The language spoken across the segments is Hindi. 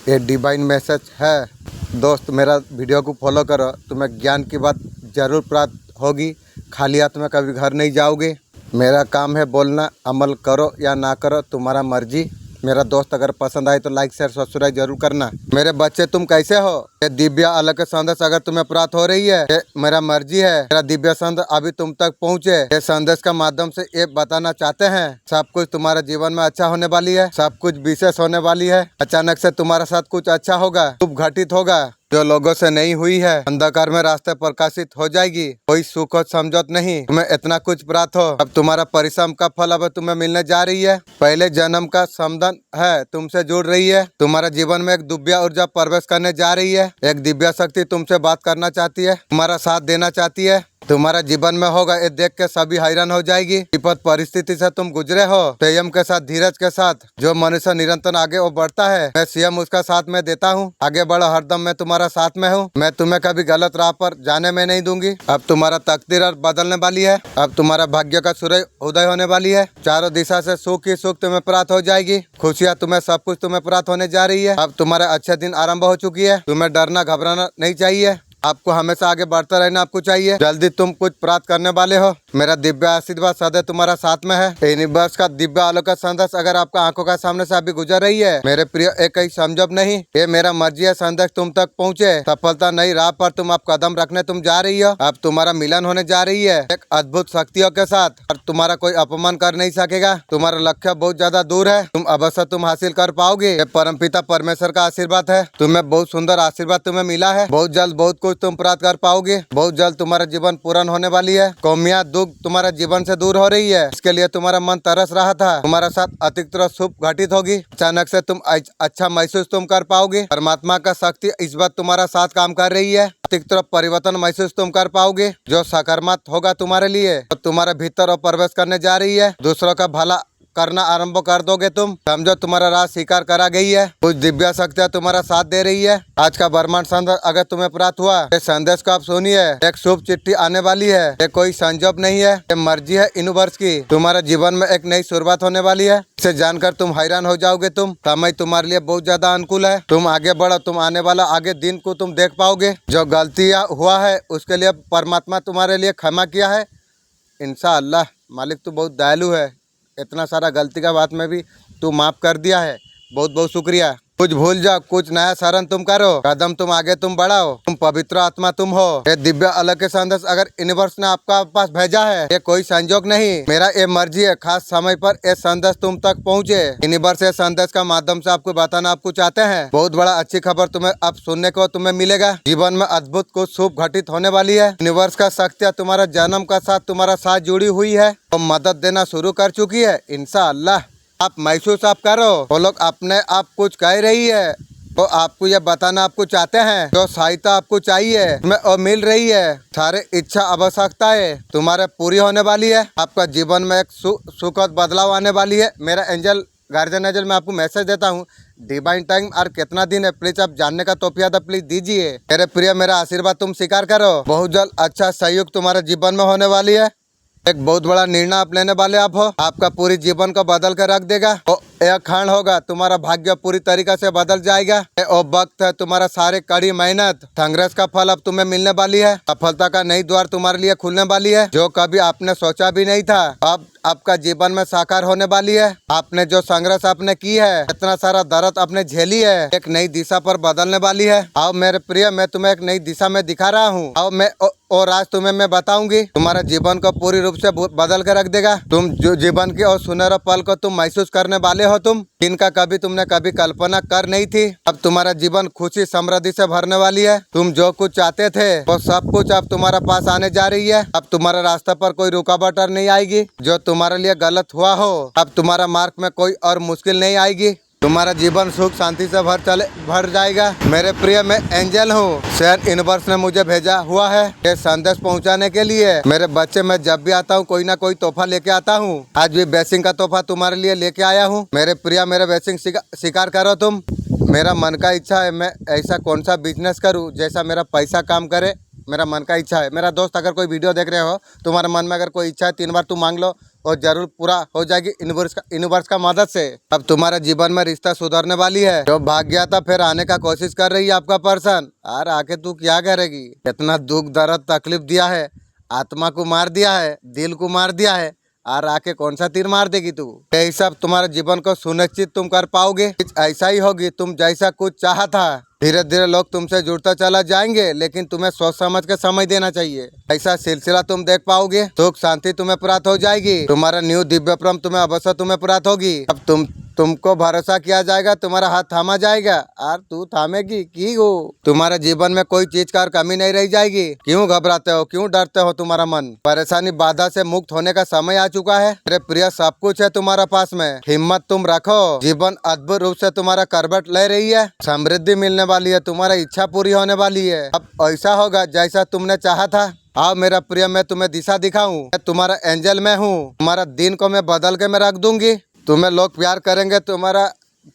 ये डिवाइन मैसेज है। दोस्त मेरा वीडियो को फॉलो करो, तुम्हें ज्ञान की बात ज़रूर प्राप्त होगी। खाली हाथ में कभी घर नहीं जाओगे। मेरा काम है बोलना, अमल करो या ना करो तुम्हारा मर्जी। मेरा दोस्त अगर पसंद आए तो लाइक शेयर सब्सक्राइब जरूर करना। मेरे बच्चे तुम कैसे हो? ये दिव्य अलग संदेश अगर तुम्हें प्राप्त हो रही है, ये मेरा मर्जी है। मेरा दिव्य संदेश अभी तुम तक पहुँचे। ये संदेश का माध्यम से ये बताना चाहते हैं सब कुछ तुम्हारे जीवन में अच्छा होने वाली है, सब कुछ विशेष होने वाली है। अचानक से तुम्हारे साथ कुछ अच्छा होगा, शुभ घटित होगा जो लोगों से नहीं हुई है। अंधकार में रास्ते प्रकाशित हो जाएगी। कोई सुख और समझौत नहीं, तुम्हें इतना कुछ प्राप्त हो। अब तुम्हारा परिश्रम का फल अब तुम्हें मिलने जा रही है। पहले जन्म का संबंध है तुमसे जुड़ रही है। तुम्हारा जीवन में एक दिव्य ऊर्जा प्रवेश करने जा रही है। एक दिव्य शक्ति तुमसे बात करना चाहती है, तुम्हारा साथ देना चाहती है। तुम्हारा जीवन में होगा ये देख के सभी हैरान हो जाएगी। विपद परिस्थिति से तुम गुजरे हो, संयम के साथ, धीरज के साथ। जो मनुष्य निरंतर आगे वो बढ़ता है, मैं स्वयं उसका साथ में देता हूँ। आगे बढ़ो, हरदम मैं तुम्हारा साथ में हूँ। मैं तुम्हें कभी गलत राह पर जाने में नहीं दूंगी। अब तुम्हारा तकदीर और बदलने वाली है। अब तुम्हारा भाग्य का सूरज उदय होने वाली है। चारों दिशा से सुख ही सुख तुम्हें प्राप्त हो जाएगी। खुशियाँ तुम्हें, सब कुछ तुम्हें प्राप्त होने जा रही है। अब तुम्हारे अच्छे दिन आरम्भ हो चुकी है। तुम्हें डरना घबराना नहीं चाहिए। आपको हमेशा आगे बढ़ता रहना आपको चाहिए। जल्दी तुम कुछ प्राप्त करने वाले हो। मेरा दिव्य आशीर्वाद सदैव तुम्हारा साथ में है। यूनिवर्स का दिव्य आलोक का संदेश अगर आपका आंखों का सामने से अभी गुजर रही है, मेरे प्रिय, एक ही समझब नहीं, ये मेरा मर्जी है संदेश तुम तक पहुँचे। सफलता नई राह पर तुम अब कदम रखने तुम जा रही हो। अब तुम्हारा मिलन होने जा रही है एक अद्भुत शक्तियों के साथ, और तुम्हारा कोई अपमान कर नहीं सकेगा। तुम्हारा लक्ष्य बहुत ज्यादा दूर है, तुम अवश्य तुम हासिल कर पाओगे। ये परमपिता परमेश्वर का आशीर्वाद है। तुम्हें बहुत सुंदर आशीर्वाद तुम्हें मिला है। बहुत जल्द बहुत कुछ तुम प्राप्त कर पाओगे। बहुत जल्द तुम्हारा जीवन पूर्ण होने वाली है। कौमिया दुख तुम्हारा जीवन से दूर हो रही है। इसके लिए तुम्हारा मन तरस रहा था। तुम्हारा साथ अतिरिक्त शुभ घटित होगी। अचानक से तुम अच्छा महसूस तुम कर पाओगे। परमात्मा का शक्ति इस बार तुम्हारा साथ काम कर रही है। अतिरिक्त परिवर्तन महसूस तुम कर पाओगे जो सकारात्मक होगा तुम्हारे लिए। तो तुम्हारे भीतर और प्रवेश करने जा रही है। दूसरों का भला करना आरंभ कर दोगे तुम। समझो तुम्हारा राज स्वीकार करा गई है। कुछ दिव्य शक्तियाँ तुम्हारा साथ दे रही है। आज का ब्रह्मांड संदेश अगर तुम्हें प्राप्त हुआ, इस संदेश को आप सुनिए। एक शुभ चिट्ठी आने वाली है। ये कोई संजोग नहीं है, ये मर्जी है यूनिवर्स की। तुम्हारे जीवन में एक नई शुरुआत होने वाली है। इसे जानकर तुम हैरान हो जाओगे। तुम समय तुम्हारे लिए बहुत ज्यादा अनुकूल है। तुम आगे बढ़ो, तुम आने वाला आगे दिन को तुम देख पाओगे। जो गलतियाँ हुआ है उसके लिए परमात्मा तुम्हारे लिए क्षमा किया है। इंशाअल्लाह मालिक तो बहुत दयालु है। इतना सारा गलती का बात में भी तू माफ़ कर दिया है। बहुत बहुत शुक्रिया। कुछ भूल जाओ, कुछ नया शरण तुम करो, कदम तुम आगे तुम बढ़ाओ। तुम पवित्र आत्मा तुम हो। ये दिव्य अलग के संदेश अगर यूनिवर्स ने आपका पास भेजा है, ये कोई संजोग नहीं, मेरा ये मर्जी है। खास समय पर ये संदेश तुम तक पहुँचे। यूनिवर्स ये संदेश का माध्यम से आपको बताना आपको चाहते हैं। बहुत बड़ा अच्छी खबर तुम्हें अब सुनने को तुम्हें मिलेगा। जीवन में अद्भुत कुछ शुभ घटित होने वाली है। यूनिवर्स का शक्तियाँ तुम्हारा जन्म का साथ तुम्हारा साथ जुड़ी हुई है और मदद देना शुरू कर चुकी है। इंशाअल्लाह आप महसूस आप करो। वो लोग अपने आप कुछ कह रही है, तो आपको ये बताना आपको चाहते हैं जो सहायता आपको चाहिए तुम्हें और मिल रही है। सारे इच्छा आवश्यकताएं तुम्हारे पूरी होने वाली है। आपका जीवन में एक सुखद बदलाव आने वाली है। मेरा एंजल गार्जियन एंजल मैं आपको मैसेज देता हूँ। डिवाइन टाइम और कितना दिन है प्लीज आप जानने का तोहफा था प्लीज दीजिए। मेरे प्रिय, मेरा आशीर्वाद तुम स्वीकार करो। बहुत जल्द अच्छा सहयोग तुम्हारे जीवन में होने वाली है। एक बहुत बड़ा निर्णय आप लेने वाले आप हो। आपका पूरी जीवन को बदल कर रख देगा। एक क्षण होगा तुम्हारा भाग्य पूरी तरीके से बदल जाएगा। वो वक्त है तुम्हारा सारे कड़ी मेहनत संघर्ष का फल अब तुम्हें मिलने वाली है। सफलता का नई द्वार तुम्हारे लिए खुलने वाली है जो कभी आपने सोचा भी नहीं था। अब आपका जीवन में साकार होने वाली है। आपने जो संघर्ष आपने की है, इतना सारा दर्द आपने झेली है, एक नई दिशा पर बदलने वाली है। आओ मेरे प्रिय, मैं तुम्हें एक नई दिशा में दिखा रहा हूँ। आओ मैं और आज तुम्हें मैं बताऊंगी। तुम्हारे जीवन को पूरी रूप से बदल कर रख देगा। तुम जो जीवन के और सुनहरा पल को तुम महसूस करने वाले हो, तुम इनका कभी तुमने कभी कल्पना कर नहीं थी। अब तुम्हारा जीवन खुशी समृद्धि से भरने वाली है। तुम जो कुछ चाहते थे वो सब कुछ अब तुम्हारे पास आने जा रही है। अब तुम्हारे रास्ते पर कोई रुकावट नहीं आएगी। जो तुम्हारे लिए गलत हुआ हो, अब तुम्हारा मार्ग में कोई और मुश्किल नहीं आएगी। तुम्हारा जीवन सुख शांति से भर जाएगा। मेरे प्रिय, मैं एंजल हूँ। शायद यूनिवर्स ने मुझे भेजा हुआ है ये संदेश पहुँचाने के लिए। मेरे बच्चे, मैं जब भी आता हूँ कोई ना कोई तोहफा लेके आता हूँ। आज भी ब्लेसिंग का तोहफा तुम्हारे लिए लेके आया हूँ। मेरे प्रिय, मेरे ब्लेसिंग स्वीकार करो तुम। मेरा मन का इच्छा है मैं ऐसा कौन सा बिजनेस करूँ जैसा मेरा पैसा काम करे। मेरा मन का इच्छा है। मेरा दोस्त, अगर कोई वीडियो देख रहे हो, तुम्हारे मन में अगर कोई इच्छा है 3 बार तुम मांग लो, और जरूर पूरा हो जाएगी यूनिवर्स का मदद से। अब तुम्हारे जीवन में रिश्ता सुधरने वाली है। जो भाग गया था फिर आने का कोशिश कर रही है आपका पर्सन। यार आके तू क्या करेगी? इतना दुख दर्द तकलीफ दिया है, आत्मा को मार दिया है, दिल को मार दिया है, और आके कौन सा तीर मार देगी तू? यही सब तुम्हारे जीवन को सुनिश्चित तुम कर पाओगे? ऐसा ही होगी, तुम जैसा कुछ चाहा था। धीरे धीरे लोग तुमसे जुड़ता चला जाएंगे, लेकिन तुम्हें सोच समझ के समय देना चाहिए। ऐसा सिलसिला तुम देख पाओगे। सुख शांति तुम्हें प्राप्त हो जाएगी। तुम्हारा न्यू दिव्य प्रेम तुम्हें अवश्य तुम्हें प्राप्त होगी। अब तुमको भरोसा किया जाएगा, तुम्हारा हाथ थामा जाएगा और तू थामेगी की हो। तुम्हारे जीवन में कोई चीज का कमी नहीं रह जाएगी। क्यों घबराते हो, क्यों डरते हो? तुम्हारा मन परेशानी बाधा से मुक्त होने का समय आ चुका है। मेरे प्रिय, सब कुछ है तुम्हारा पास में। हिम्मत तुम रखो। जीवन अद्भुत रूप से तुम्हारा करवट ले रही है। समृद्धि मिलने वाली है, तुम्हारा इच्छा पूरी होने वाली है। अब ऐसा होगा जैसा तुमने चाहा था। आओ मेरा प्रिय, मैं तुम्हें दिशा दिखाऊं। मैं तुम्हारा एंजल में हूँ। तुम्हारा दिन को मैं बदल के मैं रख दूंगी। तुम्हें लोग प्यार करेंगे, तुम्हारा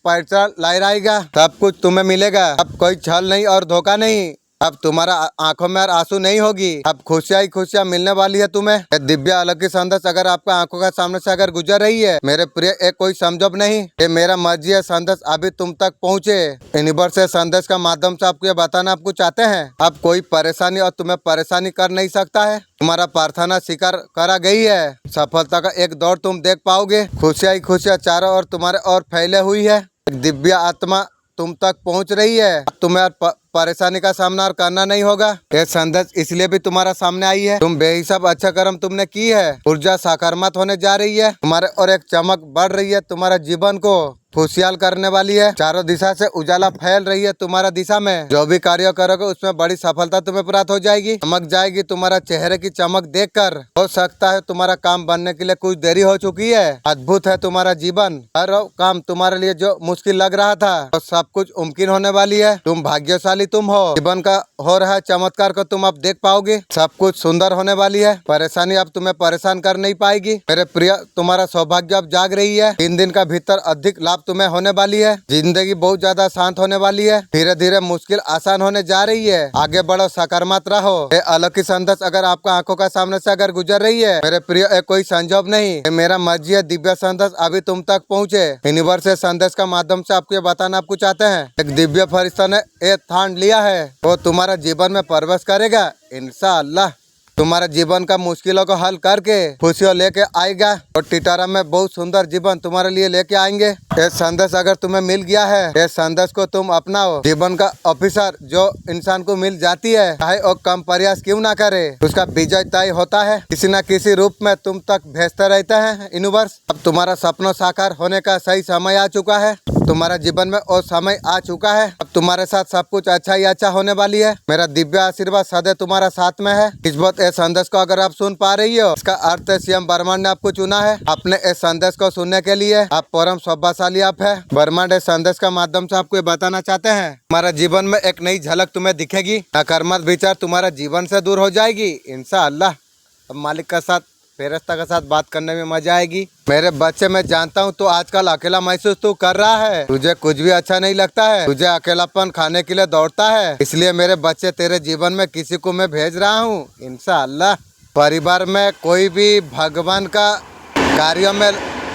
पैसा लहराएगा, सब कुछ तुम्हें मिलेगा। अब कोई छल नहीं और धोखा नहीं। अब तुम्हारा आंखों में आंसू नहीं होगी। अब खुशियां ही खुशियां मिलने वाली है तुम्हें। दिव्य अलग की संदेश अगर आपका आंखों का सामने से अगर गुजर रही है, मेरे प्रिय, एक कोई समझो नहीं। ये मेरा मर्जी है, संदेश अभी तुम तक पहुँचे। यूनिवर्स से संदेश का माध्यम से आपको ये बताना आपको चाहते हैं। अब कोई परेशानी और तुम्हें परेशानी कर नहीं सकता है। तुम्हारा प्रार्थना स्वीकार करा गई है। सफलता का एक दौर तुम देख पाओगे। खुशियां ही खुशियां चारों ओर तुम्हारे और फैले हुई है। एक दिव्य आत्मा तुम तक पहुंच रही है। तुम्हें परेशानी का सामना और करना नहीं होगा। ये संदेश इसलिए भी तुम्हारा सामने आई है, तुम बेहिसाब अच्छा कर्म तुमने की है। ऊर्जा सकारात्मक होने जा रही है तुम्हारे और एक चमक बढ़ रही है। तुम्हारे जीवन को खुशहाल करने वाली है। चारों दिशा से उजाला फैल रही है तुम्हारा दिशा में। जो भी कार्य करोगे उसमें बड़ी सफलता तुम्हें प्राप्त हो जाएगी। चमक जाएगी तुम्हारा चेहरे की चमक देखकर। हो सकता है तुम्हारा काम बनने के लिए कुछ देरी हो चुकी है। अद्भुत है तुम्हारा जीवन। हर काम तुम्हारे लिए जो मुश्किल लग रहा था तो सब कुछ मुमकिन होने वाली है। तुम भाग्यशाली तुम हो। जीवन का हो रहा है चमत्कार को तुम अब देख पाओगे। सब कुछ सुंदर होने वाली है। परेशानी अब तुम्हें परेशान कर नहीं पाएगी। मेरे प्रिय, तुम्हारा सौभाग्य अब जाग रही है। 3 दिन का भीतर अधिक लाभ तुम्हें होने वाली है। जिंदगी बहुत ज्यादा शांत होने वाली है। धीरे धीरे मुश्किल आसान होने जा रही है। आगे बढ़ो, सकारात्मक रहो। ये अलग की संदेश अगर आपका आंखों का सामने से अगर गुजर रही है, मेरे प्रिय, कोई संजोग नहीं, मेरा मर्जी है। दिव्य संदेश अभी तुम तक पहुँचे। यूनिवर्स से संदेश का माध्यम से आपको ये बताना आपको चाहते हैं। एक दिव्य फरिश्ता ने ये ठान लिया है, वो तुम्हारा जीवन में प्रवेश करेगा इंशाअल्लाह। तुम्हारे जीवन का मुश्किलों को हल करके खुशियों लेके आएगा और टिटारा में बहुत सुंदर जीवन तुम्हारे लिए लेके आएंगे। ये संदेश अगर तुम्हें मिल गया है, ये संदेश को तुम अपनाओ। जीवन का ऑफिसर जो इंसान को मिल जाती है, चाहे वो कम प्रयास क्यों ना करे, उसका विजय तय होता है। किसी न किसी रूप में तुम तक भेजते रहते हैं यूनिवर्स। अब तुम्हारा सपनों साकार होने का सही समय आ चुका है। तुम्हारा जीवन में वो समय आ चुका है। अब तुम्हारे साथ सब कुछ अच्छा ही अच्छा होने वाली है। मेरा दिव्य आशीर्वाद सदैव तुम्हारा साथ में है। इस वक्त इस संदेश को अगर आप सुन पा रही हो, इसका अर्थ है स्वयं ब्रह्मांड ने आपको चुना है अपने इस संदेश को सुनने के लिए। आप परम सौभाग्यशाली आप है। ब्रह्मांड इस संदेश का माध्यम से आपको ये बताना चाहते हैं, हमारा जीवन में एक नई झलक तुम्हें दिखेगी। नकारात्मक विचार तुम्हारा जीवन से दूर हो जाएगी इंशाअल्लाह। अब मालिक के साथ, फेरिश्ता के साथ बात करने में मजा आएगी। मेरे बच्चे, मैं जानता हूँ तो आजकल अकेला महसूस तू कर रहा है। तुझे कुछ भी अच्छा नहीं लगता है। तुझे अकेलापन खाने के लिए दौड़ता है। इसलिए मेरे बच्चे, तेरे जीवन में किसी को मैं भेज रहा हूँ इंशाअल्लाह। परिवार में कोई भी भगवान का कार्य में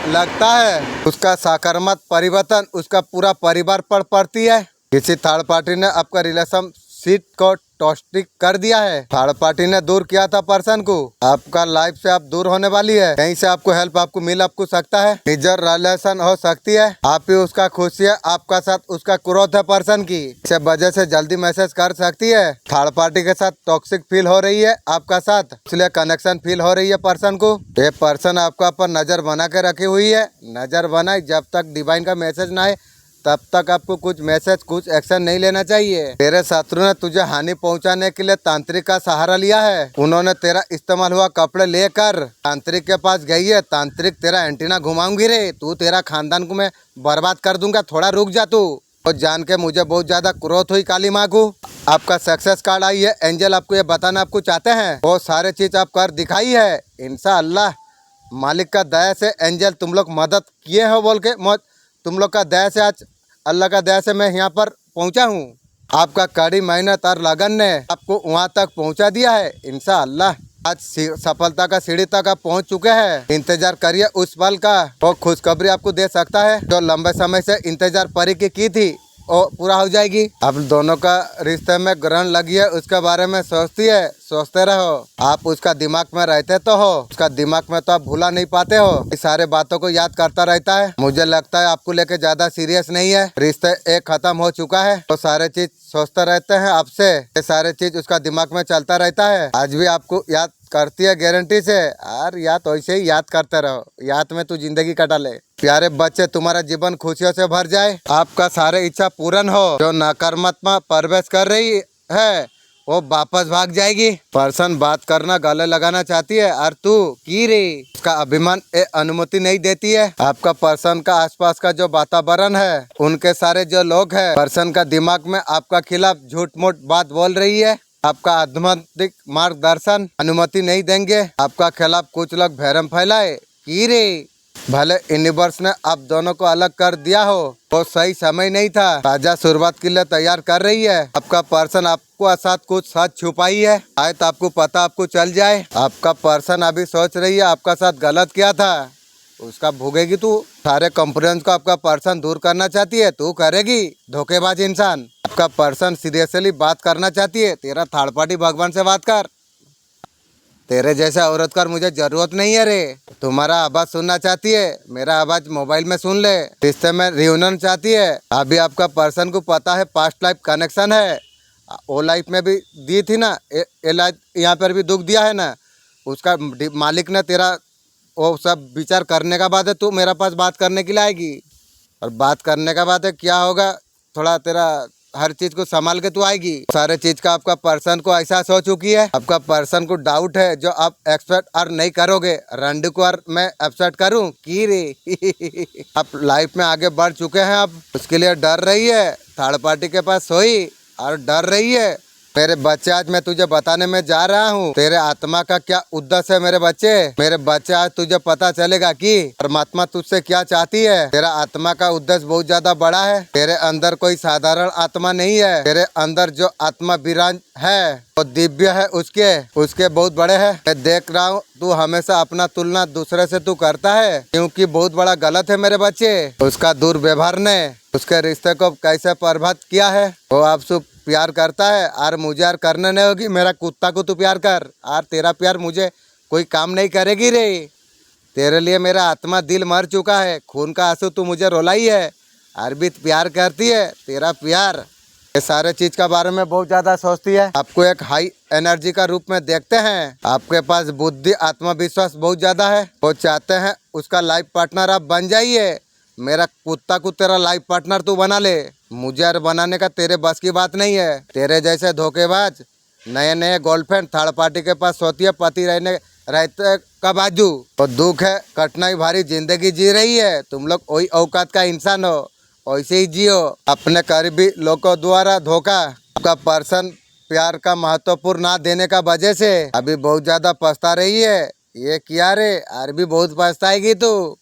लगता है, उसका सकारात्मक परिवर्तन उसका पूरा परिवार पर पड़ती है। किसी थर्ड पार्टी ने आपका रिलेशनशिप को टॉक्सिक कर दिया है। थर्ड पार्टी ने दूर किया था पर्सन को। आपका लाइफ से आप दूर होने वाली है। कहीं से आपको हेल्प आपको मिल आपको सकता है। निजर रिलेशन हो सकती है। आप ही उसका खुशी है, आपका साथ उसका क्रोध है पर्सन की। इस वजह से जल्दी मैसेज कर सकती है। थर्ड पार्टी के साथ टॉक्सिक फील हो रही है आपका साथ, इसलिए कनेक्शन फील हो रही है पर्सन को। ये पर्सन आपका पर नजर बना के रखी हुई है। नजर बनाए, जब तक डिवाइन का मैसेज ना आए तब तक आपको कुछ मैसेज, कुछ एक्शन नहीं लेना चाहिए। तेरे शत्रु ने तुझे हानि पहुंचाने के लिए तांत्रिक का सहारा लिया है। उन्होंने तेरा इस्तेमाल हुआ कपड़े लेकर तांत्रिक के पास गई है। तांत्रिक तेरा एंटीना घुमाऊंगी रे, तू तेरा खानदान को मैं बर्बाद कर दूंगा, थोड़ा रुक जा तू। और जान के मुझे बहुत ज्यादा क्रोध हुई काली माँ को। आपका सक्सेस कार्ड आई है। एंजल आपको ये बताना आपको चाहते हैं, वो सारे चीज आप कर दिखाई है इंशाअल्लाह। मालिक का दया से एंजल तुम लोग मदद किए हो बोल के, तुम लोग का दया से आज अल्लाह का दया से मैं यहाँ पर पहुँचा हूँ। आपका कड़ी मेहनत और लगन ने आपको वहाँ तक पहुँचा दिया है इंशाअल्लाह। आज सफलता का सीढ़ी तक आप पहुंच चुके हैं। इंतजार करिए उस पल का, वो खुशखबरी आपको दे सकता है। जो लंबे समय से इंतजार परी की थी वो पूरा हो जाएगी। अब दोनों का रिश्ते में ग्रहण लगी है, उसके बारे में सोचती है, सोचते रहो। आप उसका दिमाग में रहते तो हो, उसका दिमाग में तो आप भुला नहीं पाते हो। इस सारे बातों को याद करता रहता है। मुझे लगता है आपको लेके ज्यादा सीरियस नहीं है। रिश्ते एक खत्म हो चुका है तो सारे चीज सोचते रहते हैं आपसे, ये सारे चीज उसका दिमाग में चलता रहता है। आज भी आपको याद करती है गारंटी से। यार याद वैसे ही याद करते रहो, याद में तू जिंदगी कटा ले। प्यारे बच्चे, तुम्हारा जीवन खुशियों से भर जाए, आपका सारे इच्छा पूर्ण हो। जो नकारात्मक प्रवेश कर रही है वो वापस भाग जाएगी। पर्सन बात करना गले लगाना चाहती है और तू की रे उसका अभिमान अनुमति नहीं देती है। आपका पर्सन का आसपास का जो वातावरण है, उनके सारे जो लोग हैं, पर्सन का दिमाग में आपका खिलाफ झूठ मूठ बात बोल रही है। आपका आध्यात्मिक मार्गदर्शन अनुमति नहीं देंगे। आपका खिलाफ कुछ लोग भैरम फैलाए की रे। भले यूनिवर्स ने आप दोनों को अलग कर दिया हो, वो सही समय नहीं था। ताजा शुरुआत के लिए तैयार कर रही है। आपका पर्सन आपको साथ कुछ सच छुपाई है, आए तो आपको पता आपको चल जाए। आपका पर्सन अभी सोच रही है आपका साथ गलत किया था, उसका भोगेगी तू। सारे कंप्लेंट्स को आपका पर्सन दूर करना चाहती है, तू करेगी धोखेबाज इंसान। आपका पर्सन सीरियसली बात करना चाहती है, तेरा थर्ड पार्टी भगवान से बात कर। तेरे जैसा औरत का मुझे जरूरत नहीं है रे। तुम्हारा आवाज सुनना चाहती है, मेरा आवाज मोबाइल में सुन ले। रिश्ते में रियूनियन चाहती है। अभी आपका पर्सन को पता है पास्ट लाइफ कनेक्शन है, वो लाइफ में भी दी थी ना, ये लाइफ यहाँ पर भी दुख दिया है ना। उसका मालिक ने तेरा वो सब विचार करने का बाद है तू मेरे पास बात करने के लिए आएगी। और बात करने का बाद है क्या होगा, थोड़ा तेरा हर चीज को संभाल के तू आएगी। सारे चीज का आपका पर्सन को एहसास हो चुकी है। आपका पर्सन को डाउट है जो आप एक्सपेक्ट और नहीं करोगे। रंडू को और मैं एक्सपेक्ट करूं की रे। आप लाइफ में आगे बढ़ चुके हैं, आप उसके लिए डर रही है। थर्ड पार्टी के पास सोई और डर रही है। मेरे बच्चे, आज मैं तुझे बताने में जा रहा हूँ तेरे आत्मा का क्या उद्देश्य है। मेरे बच्चे आज तुझे पता चलेगा कि परमात्मा तुझसे क्या चाहती है। तेरा आत्मा का उद्देश्य बहुत ज्यादा बड़ा है। तेरे अंदर कोई साधारण आत्मा नहीं है। तेरे अंदर जो आत्मा विराज है वो दिव्य है, उसके बहुत बड़े है। मैं देख रहा हूँ तू हमेशा अपना तुलना दूसरे से तू करता है, क्योंकि बहुत बड़ा गलत है मेरे बच्चे। उसका दुर्व्यवहार ने उसके रिश्ते को कैसे प्रभावित किया है। वो आपसे प्यार करता है और मुझे यार करने नहीं होगी। मेरा कुत्ता को तू प्यार कर और तेरा प्यार मुझे कोई काम नहीं करेगी रे। तेरे लिए मेरा आत्मा दिल मर चुका है, खून का आंसू तू मुझे रुलाई है और भी प्यार करती है। तेरा प्यार ये सारे चीज का बारे में बहुत ज्यादा सोचती है। आपको एक हाई एनर्जी का रूप में देखते हैं। आपके पास बुद्धि आत्मविश्वास बहुत ज्यादा है। वो चाहते हैं उसका लाइफ पार्टनर आप बन जाइए। मेरा कुत्ता को तेरा लाइफ पार्टनर तू बना ले। मुझे यार बनाने का तेरे बस की बात नहीं है। तेरे जैसे धोखेबाज नए गर्लफ्रेंड थर्ड पार्टी के पास सोती है पति रहते का बाजू। तो दुख है, कठिनाई भारी जिंदगी जी रही है। तुम लोग वही औकात का इंसान हो, वैसे ही जियो। अपने करीबी लोगों द्वारा धोखा, आपका पर्सन प्यार का महत्वपूर्ण ना देने का वजह से अभी बहुत ज्यादा पछता रही है। ये किया रे, और भी बहुत पछताएगी तू।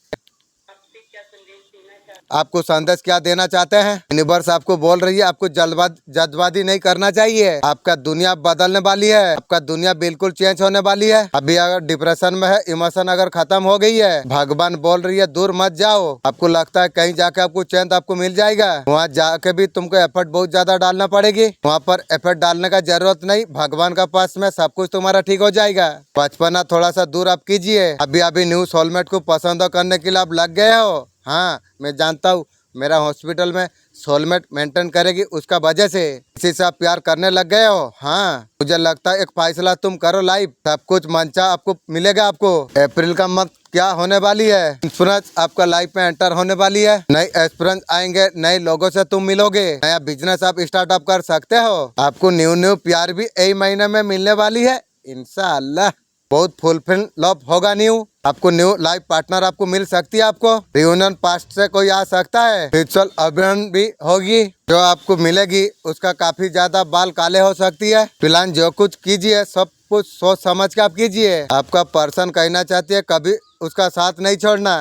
आपको संदेश क्या देना चाहते हैं? यूनिवर्स आपको बोल रही है आपको जल्दबाजी नहीं करना चाहिए। आपका दुनिया बदलने वाली है, आपका दुनिया बिल्कुल चेंज होने वाली है। अभी अगर डिप्रेशन में है, इमोशन अगर खत्म हो गई है, भगवान बोल रही है दूर मत जाओ। आपको लगता है कहीं जाके आपको चैन आपको मिल जाएगा, वहाँ जाके भी तुमको एफर्ट बहुत ज्यादा डालना पड़ेगी। वहाँ पर एफर्ट डालने का जरूरत नहीं, भगवान का पास में सब कुछ तुम्हारा ठीक हो जाएगा। बचपना थोड़ा सा दूर आप कीजिए। अभी न्यू सोलमेट को पसंद करने के लिए आप लग गए हो। हाँ मैं जानता हूँ, मेरा हॉस्पिटल में सोलमेट मेंटेन करेगी उसका वजह से किसी से आप प्यार करने लग गए हो। हाँ मुझे लगता है एक फैसला तुम करो, लाइफ सब कुछ मंचा आपको मिलेगा। आपको अप्रैल का मंथ क्या होने वाली है, इंश्योरेंस आपका लाइफ में एंटर होने वाली है। नए एक्सपीरियंस आएंगे, नए लोगों से तुम मिलोगे, नया बिजनेस आप स्टार्टअप कर सकते हो। आपको न्यू प्यार भी यही महीने में मिलने वाली है इंशाअल्लाह। बहुत फुलफिल लव होगा न्यू। आपको न्यू लाइफ पार्टनर आपको मिल सकती है। आपको रियूनियन पास्ट से कोई आ सकता है। म्यूचुअल अभियान भी होगी जो आपको मिलेगी, उसका काफी ज्यादा बाल काले हो सकती है। प्लान जो कुछ कीजिए सब कुछ सोच समझ के आप कीजिए। आपका पर्सन कहना चाहती है कभी उसका साथ नहीं छोड़ना।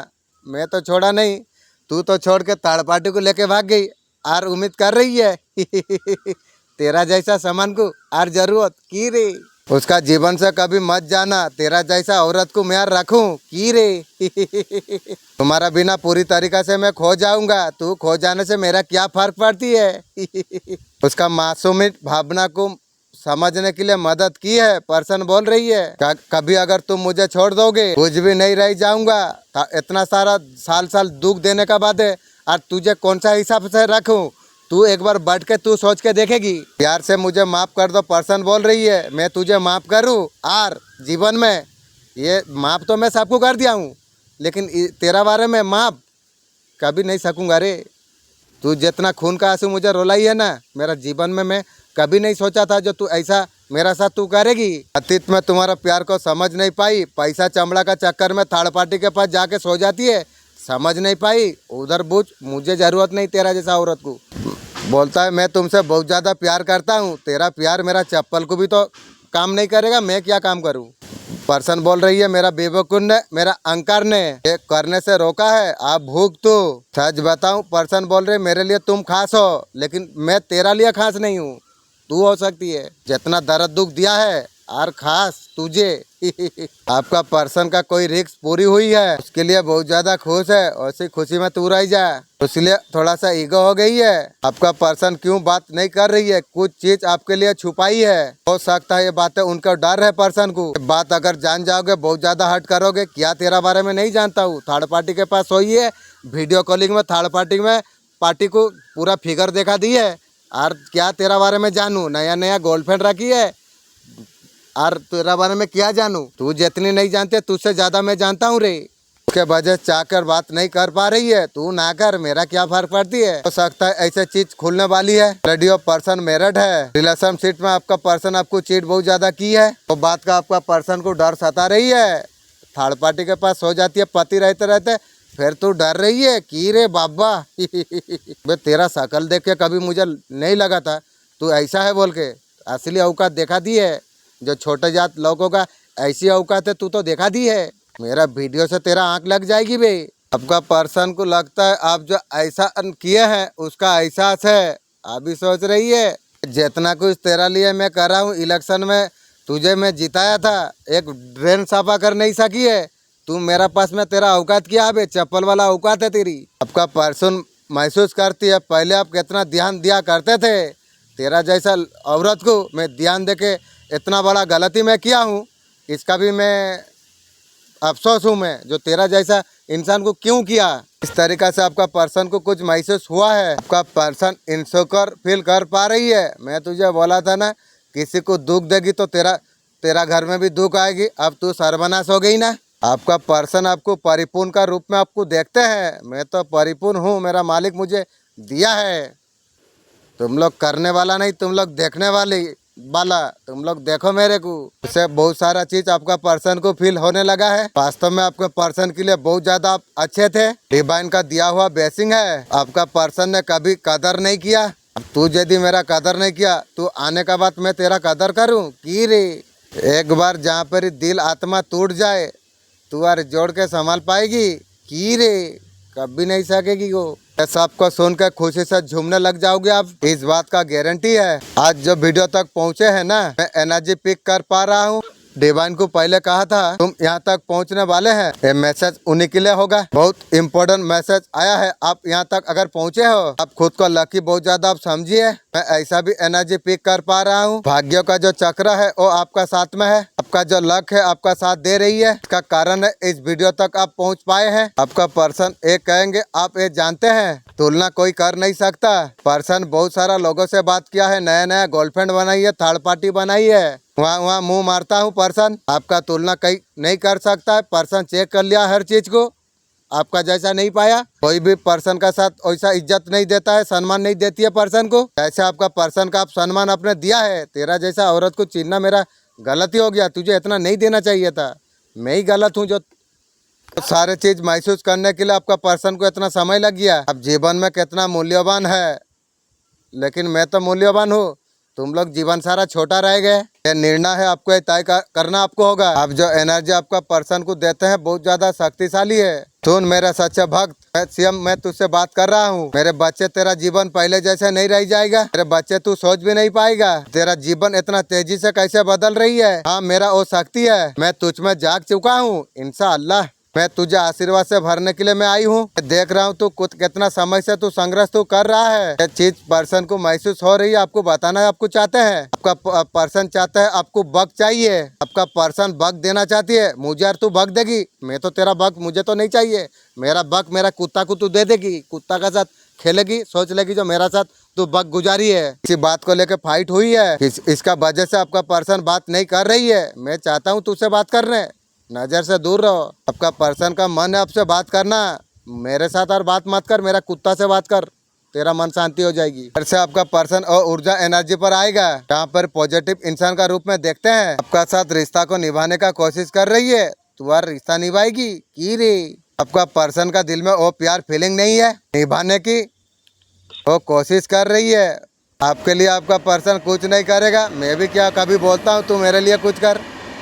मैं तो छोड़ा नहीं, तू तो छोड़ के थर्ड पार्टी को लेके भाग गई और उम्मीद कर रही है तेरा जैसा सामान को और जरूरत की रे। उसका जीवन से कभी मत जाना, तेरा जैसा औरत को मैं रखूं की रे। तुम्हारा बिना पूरी तरीका से मैं खो जाऊंगा, तू खो जाने से मेरा क्या फर्क पड़ती है। उसका मासूमी भावना को समझने के लिए मदद की है, पर्सन बोल रही है। कभी अगर तुम मुझे छोड़ दोगे कुछ भी नहीं रह जाऊंगा। इतना सारा साल साल दुख देने का बात है, और तुझे कौन सा हिसाब से रखूं, तू एक बार बैठ के तू सोच के देखेगी। प्यार से मुझे माफ कर दो, पर्सन बोल रही है। मैं तुझे माफ करूं, और जीवन में ये माफ तो मैं सबको कर दिया हूँ, लेकिन तेरा बारे में माफ कभी नहीं सकूंगा रे। तू जितना खून का आंसू मुझे रुलाई है ना, मेरा जीवन में मैं कभी नहीं सोचा था जो तू ऐसा मेरा साथ तू करेगी। अतीत में तुम्हारा प्यार को समझ नहीं पाई, पैसा चमड़ा का चक्कर में थर्ड पार्टी के पास जाके सो जाती है, समझ नहीं पाई। उधर बुझ, मुझे ज़रूरत नहीं तेरा जैसा औरत को। बोलता है मैं तुमसे बहुत ज़्यादा प्यार करता हूँ, तेरा प्यार मेरा चप्पल को भी तो काम नहीं करेगा, मैं क्या काम करूँ। पर्सन बोल रही है मेरा बेवकूफ ने, मेरा अंकर ने ये करने से रोका है, आप भूख तो। सच बताऊं, पर्सन बोल रहे मेरे लिए तुम खास हो, लेकिन मैं तेरा लिए खास नहीं हूँ। तू हो सकती है, जितना दर्द दुख दिया है और खास तुझे। आपका पर्सन का कोई रिस्क पूरी हुई है, उसके लिए बहुत ज्यादा खुश है, उसी खुशी में तू रह जा, इसलिए थोड़ा सा ईगो हो गई है। आपका पर्सन क्यों बात नहीं कर रही है, कुछ चीज आपके लिए छुपाई है, हो सकता है ये बातें उनका डर है पर्सन को। बात अगर जान जाओगे बहुत ज्यादा हर्ट करोगे। क्या तेरा बारे में नहीं जानता हूँ, थर्ड पार्टी के पास सोई है, वीडियो कॉलिंग में थर्ड पार्टी को पूरा फिगर देखा दी है। और क्या तेरा बारे में जानूँ, नया नया गर्लफ्रेंड रखी है, और तेरा बारे में क्या जानूँ। तू जितनी नहीं जानते तुझसे ज़्यादा मैं जानता हूँ रे। उसके वजह चाहकर बात नहीं कर पा रही है, तू ना कर, मेरा क्या फर्क पड़ती है। हो सकता है ऐसे चीज खुलने वाली है। रेडियो पर्सन मेरिड है, रिलेशनशिप में आपका पर्सन आपको चीट बहुत ज़्यादा की है, तो बात का आपका पर्सन को डर सता रही है। थर्ड पार्टी के पास हो जाती है, पति रहते रहते फिर तू डर रही है कि रे बाबा। बे तेरा शकल देख के कभी मुझे नहीं लगा था तू ऐसा है बोल के, असली औकात देखा दी है। जो छोटे जात लोगों का ऐसी औकात है तू तो देखा दी है। मेरा वीडियो से तेरा आंख लग जाएगी बे। आपका पर्सन को लगता है आप जो ऐसा किए हैं उसका एहसास है, अभी सोच रही है जितना कुछ तेरा लिए मैं कर रहा हूँ। इलेक्शन में तुझे मैं जिताया था, एक ड्रेन साफा कर नहीं सकी है तू, मेरा पास में तेरा औकात क्या है, चप्पल वाला औकात है तेरी। आपका पर्सन महसूस करती है पहले आप कितना ध्यान दिया करते थे, तेरा जैसा औरत को मैं ध्यान देके इतना बड़ा गलती मैं किया हूँ, इसका भी मैं अफसोस हूँ मैं, जो तेरा जैसा इंसान को क्यों किया। इस तरीक़ा से आपका पर्सन को कुछ महसूस हुआ है। आपका पर्सन इनसिक्योर फील कर पा रही है। मैं तुझे बोला था ना, किसी को दुख देगी तो तेरा घर में भी दुख आएगी। अब तू सर्वनाश हो गई ना। आपका पर्सन आपको परिपूर्ण का रूप में आपको देखते हैं। मैं तो परिपूर्ण हूँ, मेरा मालिक मुझे दिया है। तुम लोग करने वाला नहीं, तुम लोग देखने वाला तुम लोग देखो मेरे को। इससे बहुत सारा चीज आपका पर्सन को फील होने लगा है। वास्तव में आपके पर्सन के लिए बहुत ज्यादा आप अच्छे थे, डिवाइन का दिया हुआ ब्लेसिंग है। आपका पर्सन ने कभी कदर नहीं किया। तू यदि मेरा कदर नहीं किया, तू आने का बाद मैं तेरा कदर करूँ की रे। एक बार जहाँ पर दिल आत्मा टूट जाए तू यार जोड़ के संभाल पाएगी की रे, कभी नहीं सकेगी वो। सबको सुनकर खुशी से झूमने लग जाओगे आप, इस बात का गारंटी है। आज जो वीडियो तक पहुँचे हैं ना, मैं एनर्जी पिक कर पा रहा हूँ। डिवाइन को पहले कहा था तुम यहाँ तक पहुँचने वाले हैं, ये मैसेज उन्हीं के लिए होगा। बहुत इम्पोर्टेंट मैसेज आया है, आप यहाँ तक अगर पहुँचे हो, आप खुद को लकी बहुत ज्यादा आप समझिए। मैं ऐसा भी एनर्जी पिक कर पा रहा हूँ। भाग्य का जो चक्र है वो आपका साथ में है, आपका जो लक है आपका साथ दे रही है। इसका कारण है इस वीडियो तक आप पहुँच पाए हैं। आपका पर्सन एक कहेंगे, आप ये जानते हैं तुलना कोई कर नहीं सकता। पर्सन बहुत सारा लोगों से बात किया है, नया नया गर्लफ्रेंड बनाई है, थर्ड पार्टी बनाई है, वहाँ मुंह मारता हूँ पर्सन। आपका तुलना कहीं नहीं कर सकता है। पर्सन चेक कर लिया हर चीज को, आपका जैसा नहीं पाया। कोई भी पर्सन का साथ वैसा इज्जत नहीं देता है, सम्मान नहीं देती है पर्सन को, जैसे आपका पर्सन का आप सम्मान आपने दिया है। तेरा जैसा औरत को चीनना मेरा गलती हो गया, तुझे इतना नहीं देना चाहिए था। मैं ही गलत हूँ जो सारे चीज महसूस करने के लिए आपका पर्सन को इतना समय लग गया। अब जीवन में कितना मूल्यवान है, लेकिन मैं तो मूल्यवान हूँ, तुम लोग जीवन सारा छोटा रह गए। ये निर्णय है, आपको तय करना आपको होगा। आप जो एनर्जी आपका पर्सन को देते हैं बहुत ज्यादा शक्तिशाली है। सुन मेरा सच्चा भक्त, सीएम मैं तुझसे बात कर रहा हूँ। मेरे बच्चे, तेरा जीवन पहले जैसे नहीं रह जाएगा। मेरे बच्चे तू सोच भी नहीं पाएगा, तेरा जीवन इतना तेजी से कैसे बदल रही है। हाँ, मेरा वो शक्ति है, मैं तुझ में जाग चुका हूँ। इंशाअल्लाह मैं तुझे आशीर्वाद से भरने के लिए मैं आई हूँ। देख रहा हूँ तू कुछ कितना समय से तू संघर्ष तू कर रहा है। ये चीज पर्सन को महसूस हो रही है, आपको बताना है। आपको चाहते हैं, आपका पर्सन चाहता है, आपको बग चाहिए, आपका पर्सन बग देना चाहती है। मुझे यार तू बग देगी, मैं तो तेरा बग मुझे तो नहीं चाहिए। मेरा बग मेरा कुत्ता को तू दे देगी, कुत्ता का साथ खेलेगी, सोच लेगी जो मेरा साथ तू बग गुजारी है। इसी बात को लेकर फाइट हुई है, इसका वजह से आपका पर्सन बात नहीं कर रही है। मैं चाहता हूँ तुझसे बात करने, नजर से दूर रहो। आपका पर्सन का मन है आपसे बात करना, मेरे साथ और बात मत कर, मेरा कुत्ता से बात कर, तेरा मन शांति हो जाएगी। फिर से आपका पर्सन और ऊर्जा एनर्जी पर आएगा, जहाँ पर पॉजिटिव इंसान का रूप में देखते हैं। आपका साथ रिश्ता को निभाने का कोशिश कर रही है, तुम्हारा रिश्ता निभाएगी की रे। आपका पर्सन का दिल में वो प्यार फीलिंग नहीं है निभाने की, वो कोशिश कर रही है। आपके लिए आपका पर्सन कुछ नहीं करेगा। मैं भी क्या कभी बोलता हूँ तू मेरे लिए कुछ कर,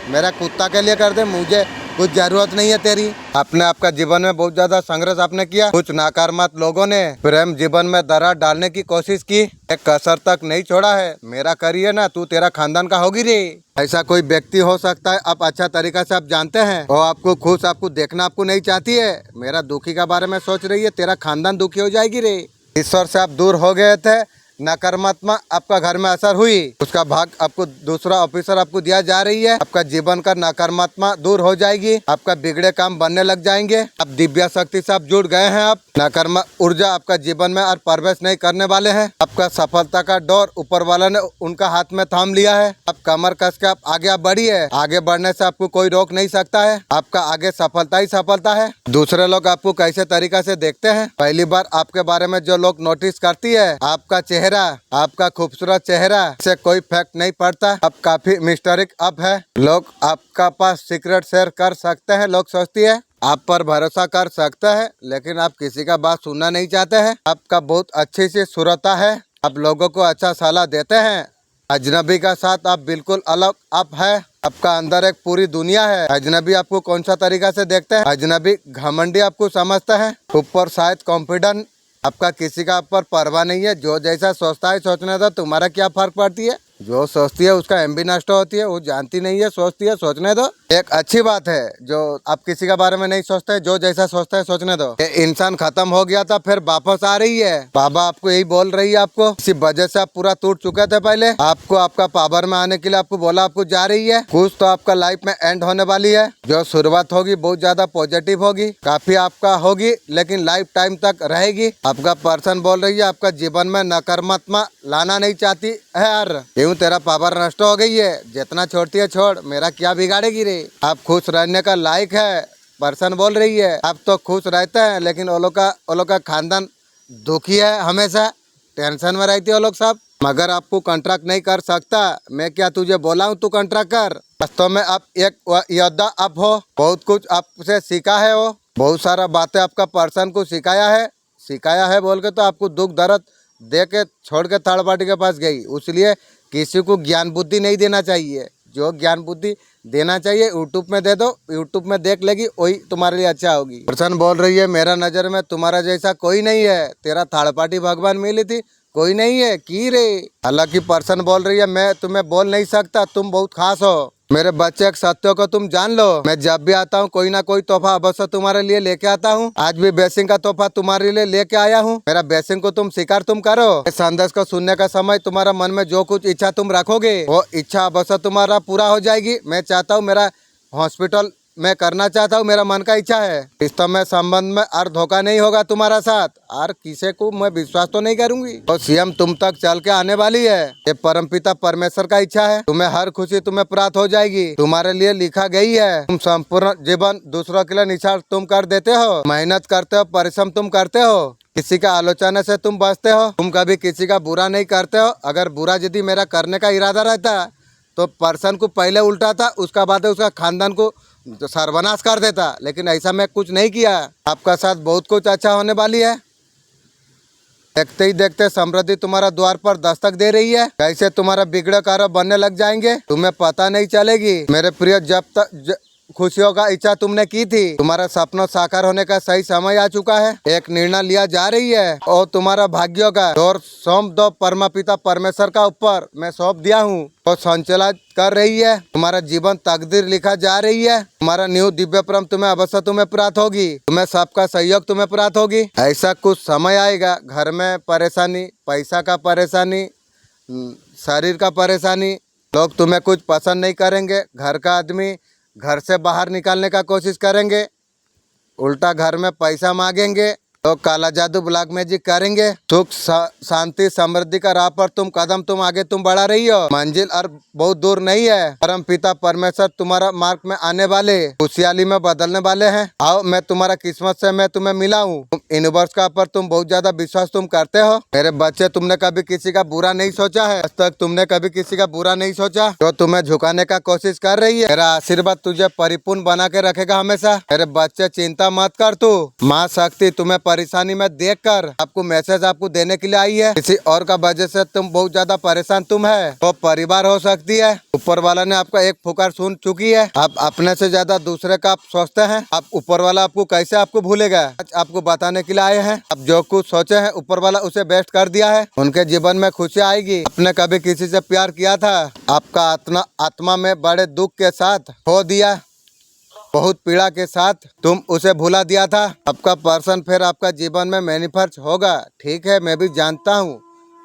मेरा कुत्ता के लिए कर दे, मुझे कुछ जरूरत नहीं है तेरी। आपने आपका जीवन में बहुत ज्यादा संघर्ष आपने किया। कुछ नकारात्मक लोगों ने प्रेम जीवन में दरार डालने की कोशिश की, एक कसर तक नहीं छोड़ा है। मेरा करिए ना, तू तेरा खानदान का होगी रे। ऐसा कोई व्यक्ति हो सकता है, आप अच्छा तरीका से आप जानते हैं, वो आपको खुश, आपको देखना आपको नहीं चाहती है। मेरा दुखी का बारे में सोच रही है, तेरा खानदान दुखी हो जाएगी रे। ईश्वर से आप दूर हो गए थे, नकारात्मक आपका घर में असर हुई, उसका भाग आपको दूसरा ऑफिसर आपको दिया जा रही है। आपका जीवन का नकारात्मक दूर हो जाएगी, आपका बिगड़े काम बनने लग जाएंगे। आप दिव्य शक्ति से आप जुड़ गए हैं। आप नकारात्मक ऊर्जा आपका जीवन में और प्रवेश नहीं करने वाले हैं। आपका सफलता का डोर ऊपर वाला ने उनका हाथ में थाम लिया है। आप कमर कस के आप आगे बढ़िए, आगे बढ़ने से आपको कोई रोक नहीं सकता है। आपका आगे सफलता ही सफलता है। दूसरे लोग आपको कैसे तरीका से देखते हैं, पहली बार आपके बारे में जो लोग नोटिस करती है, आपका चेहरा, आपका खूबसूरत चेहरा से कोई फैक्ट नहीं पड़ता। आप काफी मिस्टरिक अप है, लोग आपका पास सीक्रेट शेयर कर सकते हैं। लोग सोचती है आप पर भरोसा कर सकता है, लेकिन आप किसी का बात सुनना नहीं चाहते हैं। आपका बहुत अच्छी सी सुरता है, आप लोगों को अच्छा सलाह देते हैं। अजनबी का साथ आप बिल्कुल अलग अप है, आपका अंदर एक पूरी दुनिया है। अजनबी आपको कौन सा तरीका से देखते हैं, अजनबी घमंडी आपको समझता है, ऊपर शायद कॉन्फिडेंट, आपका किसी का पर परवाह नहीं है। जो जैसा सोचता है सोचने दो, तुम्हारा क्या फर्क पड़ती है। जो सोचती है उसका एमबी नष्ट होती है, वो जानती नहीं है, सोचती है, सोचने दो। एक अच्छी बात है जो आप किसी के बारे में नहीं सोचते, जो जैसा सोचता है सोचने दो। ये इंसान खत्म हो गया था, फिर वापस आ रही है। बाबा आपको यही बोल रही है, आपको इसी वजह से आप पूरा टूट चुके थे। पहले आपको आपका पावर में आने के लिए आपको बोला, आपको जा रही है। कुछ तो आपका लाइफ में एंड होने वाली है। जो शुरुआत होगी बहुत ज्यादा पॉजिटिव होगी, काफी आपका होगी, लेकिन लाइफ टाइम तक रहेगी। आपका पर्सन बोल रही है आपका जीवन में नकारात्मक लाना नहीं चाहती है यार, क्यों तेरा पावर नष्ट हो गई है। जितना छोड़ती है छोड़, मेरा क्या बिगाड़ेगी रे। आप खुश रहने का लायक है, पर्सन बोल रही है। आप तो खुश रहते हैं, लेकिन वो लोग का खानदान दुखी है, हमेशा टेंशन में रहती है वो लोग सब। मगर आपको कॉन्ट्रैक्ट नहीं कर सकता। मैं क्या तुझे बोला हूँ तू कॉन्ट्रैक्ट कर। वास्तव में आप एक योद्धा आप हो, बहुत कुछ आपसे सीखा है, वो बहुत सारा बातें आपका पर्सन को सिखाया है बोल के तो आपको दुख दर्द दे के छोड़ के थर्ड पार्टी के पास गई। इसलिए किसी को ज्ञान बुद्धि नहीं देना चाहिए। जो ज्ञान बुद्धि देना चाहिए यूट्यूब में दे दो, यूट्यूब में देख लेगी, वही तुम्हारे लिए अच्छा होगी। पर्सन बोल रही है मेरा नज़र में तुम्हारा जैसा कोई नहीं है, तेरा थर्ड पार्टी भगवान मिली थी, कोई नहीं है की रे। हालांकि पर्सन बोल रही है मैं तुम्हें बोल नहीं सकता, तुम बहुत खास हो। मेरे बच्चे एक सत्य को तुम जान लो, मैं जब भी आता हूँ कोई ना कोई तोहफा अवश्य तुम्हारे लिए लेके आता हूँ। आज भी ब्लेसिंग का तोहफा तुम्हारे लिए लेके आया हूँ। मेरा ब्लेसिंग को तुम स्वीकार तुम करो। इस संदेश को सुनने का समय तुम्हारा मन में जो कुछ इच्छा तुम रखोगे, वो इच्छा अवश्य तुम्हारा पूरा हो जाएगी। मैं चाहता हूँ मेरा हॉस्पिटल मैं करना चाहता हूँ, मेरा मन का इच्छा है। रिश्तों में संबंध में और धोखा नहीं होगा तुम्हारा साथ, और किसी को मैं विश्वास तो नहीं करूंगी। और सीएम तुम तक चल के आने वाली है, ये परमपिता परमेश्वर का इच्छा है। तुम्हें हर खुशी तुम्हें प्राप्त हो जाएगी, तुम्हारे लिए लिखा गई है। तुम संपूर्ण जीवन दूसरों के लिए निछावर तुम कर देते हो, मेहनत करते हो, परिश्रम तुम करते हो, किसी का आलोचना से तुम बचते हो, तुम कभी किसी का बुरा नहीं करते हो। अगर बुरा यदि मेरा करने का इरादा रहता तो पर्सन को पहले उल्टा था, उसका बाद उसका खानदान को तो सर्वनाश कर देता, लेकिन ऐसा मैं कुछ नहीं किया। आपका साथ बहुत कुछ अच्छा होने वाली है। देखते ही देखते समृद्धि तुम्हारा द्वार पर दस्तक दे रही है। कैसे तुम्हारा बिगड़े कार्य बनने लग जाएंगे तुम्हें पता नहीं चलेगी। मेरे प्रिय, खुशियों का इच्छा तुमने की थी, तुम्हारा सपनों साकार होने का सही समय आ चुका है। एक निर्णय लिया जा रही है और तुम्हारा भाग्यों का दौर सौंप दो परमापिता परमेश्वर का ऊपर मैं सौंप दिया हूँ और संचालित कर रही है। तुम्हारा जीवन तकदीर लिखा जा रही है। तुम्हारा न्यू दिव्य परम तुम्हें अवश्य तुम्हें प्राप्त होगी। तुम्हें सबका सहयोग तुम्हें प्राप्त होगी। ऐसा कुछ समय आएगा, घर में परेशानी, पैसा का परेशानी, शरीर का परेशानी, लोग तुम्हें कुछ पसंद नहीं करेंगे, घर का आदमी घर से बाहर निकालने का कोशिश करेंगे, उल्टा घर में पैसा मांगेंगे, तो काला जादू ब्लैक मैजिक करेंगे। सुख शांति समृद्धि का राह पर तुम आगे बढ़ा रही हो। मंजिल और बहुत दूर नहीं है। परम पिता परमेश्वर तुम्हारा मार्ग में आने वाले, खुशहाली में बदलने वाले हैं। आओ मैं तुम्हारा किस्मत से मैं तुम्हें मिला हूँ। यूनिवर्स का पर तुम बहुत ज्यादा विश्वास तुम करते हो। मेरे बच्चे, तुमने कभी किसी का बुरा नहीं सोचा है। आज तक तुमने कभी किसी का बुरा नहीं सोचा। जो तुम्हें झुकाने का कोशिश कर रही है, मेरा आशीर्वाद तुझे परिपूर्ण बना के रखेगा हमेशा। मेरे बच्चे चिंता मत कर। तू माँ शक्ति तुम्हें परेशानी में देखकर आपको मैसेज आपको देने के लिए आई है। किसी और का वजह से तुम बहुत ज्यादा परेशान तुम है, तो परिवार हो सकती है। ऊपर वाला ने आपका एक पुकार सुन चुकी है। आप अपने से ज्यादा दूसरे का आप सोचते हैं। आप ऊपर वाला आपको कैसे आपको भूलेगा। आज आपको बताने के लिए आए हैं। आप जो कुछ सोचे हैं ऊपर वाला उसे बेस्ट कर दिया है। उनके जीवन में खुशी आएगी। आपने कभी किसी से प्यार किया था, आपका आत्मा में बड़े दुख के साथ हो दिया, बहुत पीड़ा के साथ तुम उसे भुला दिया था। आपका पर्सन फिर आपका जीवन में मैनिफेस्ट होगा। ठीक है, मैं भी जानता हूँ,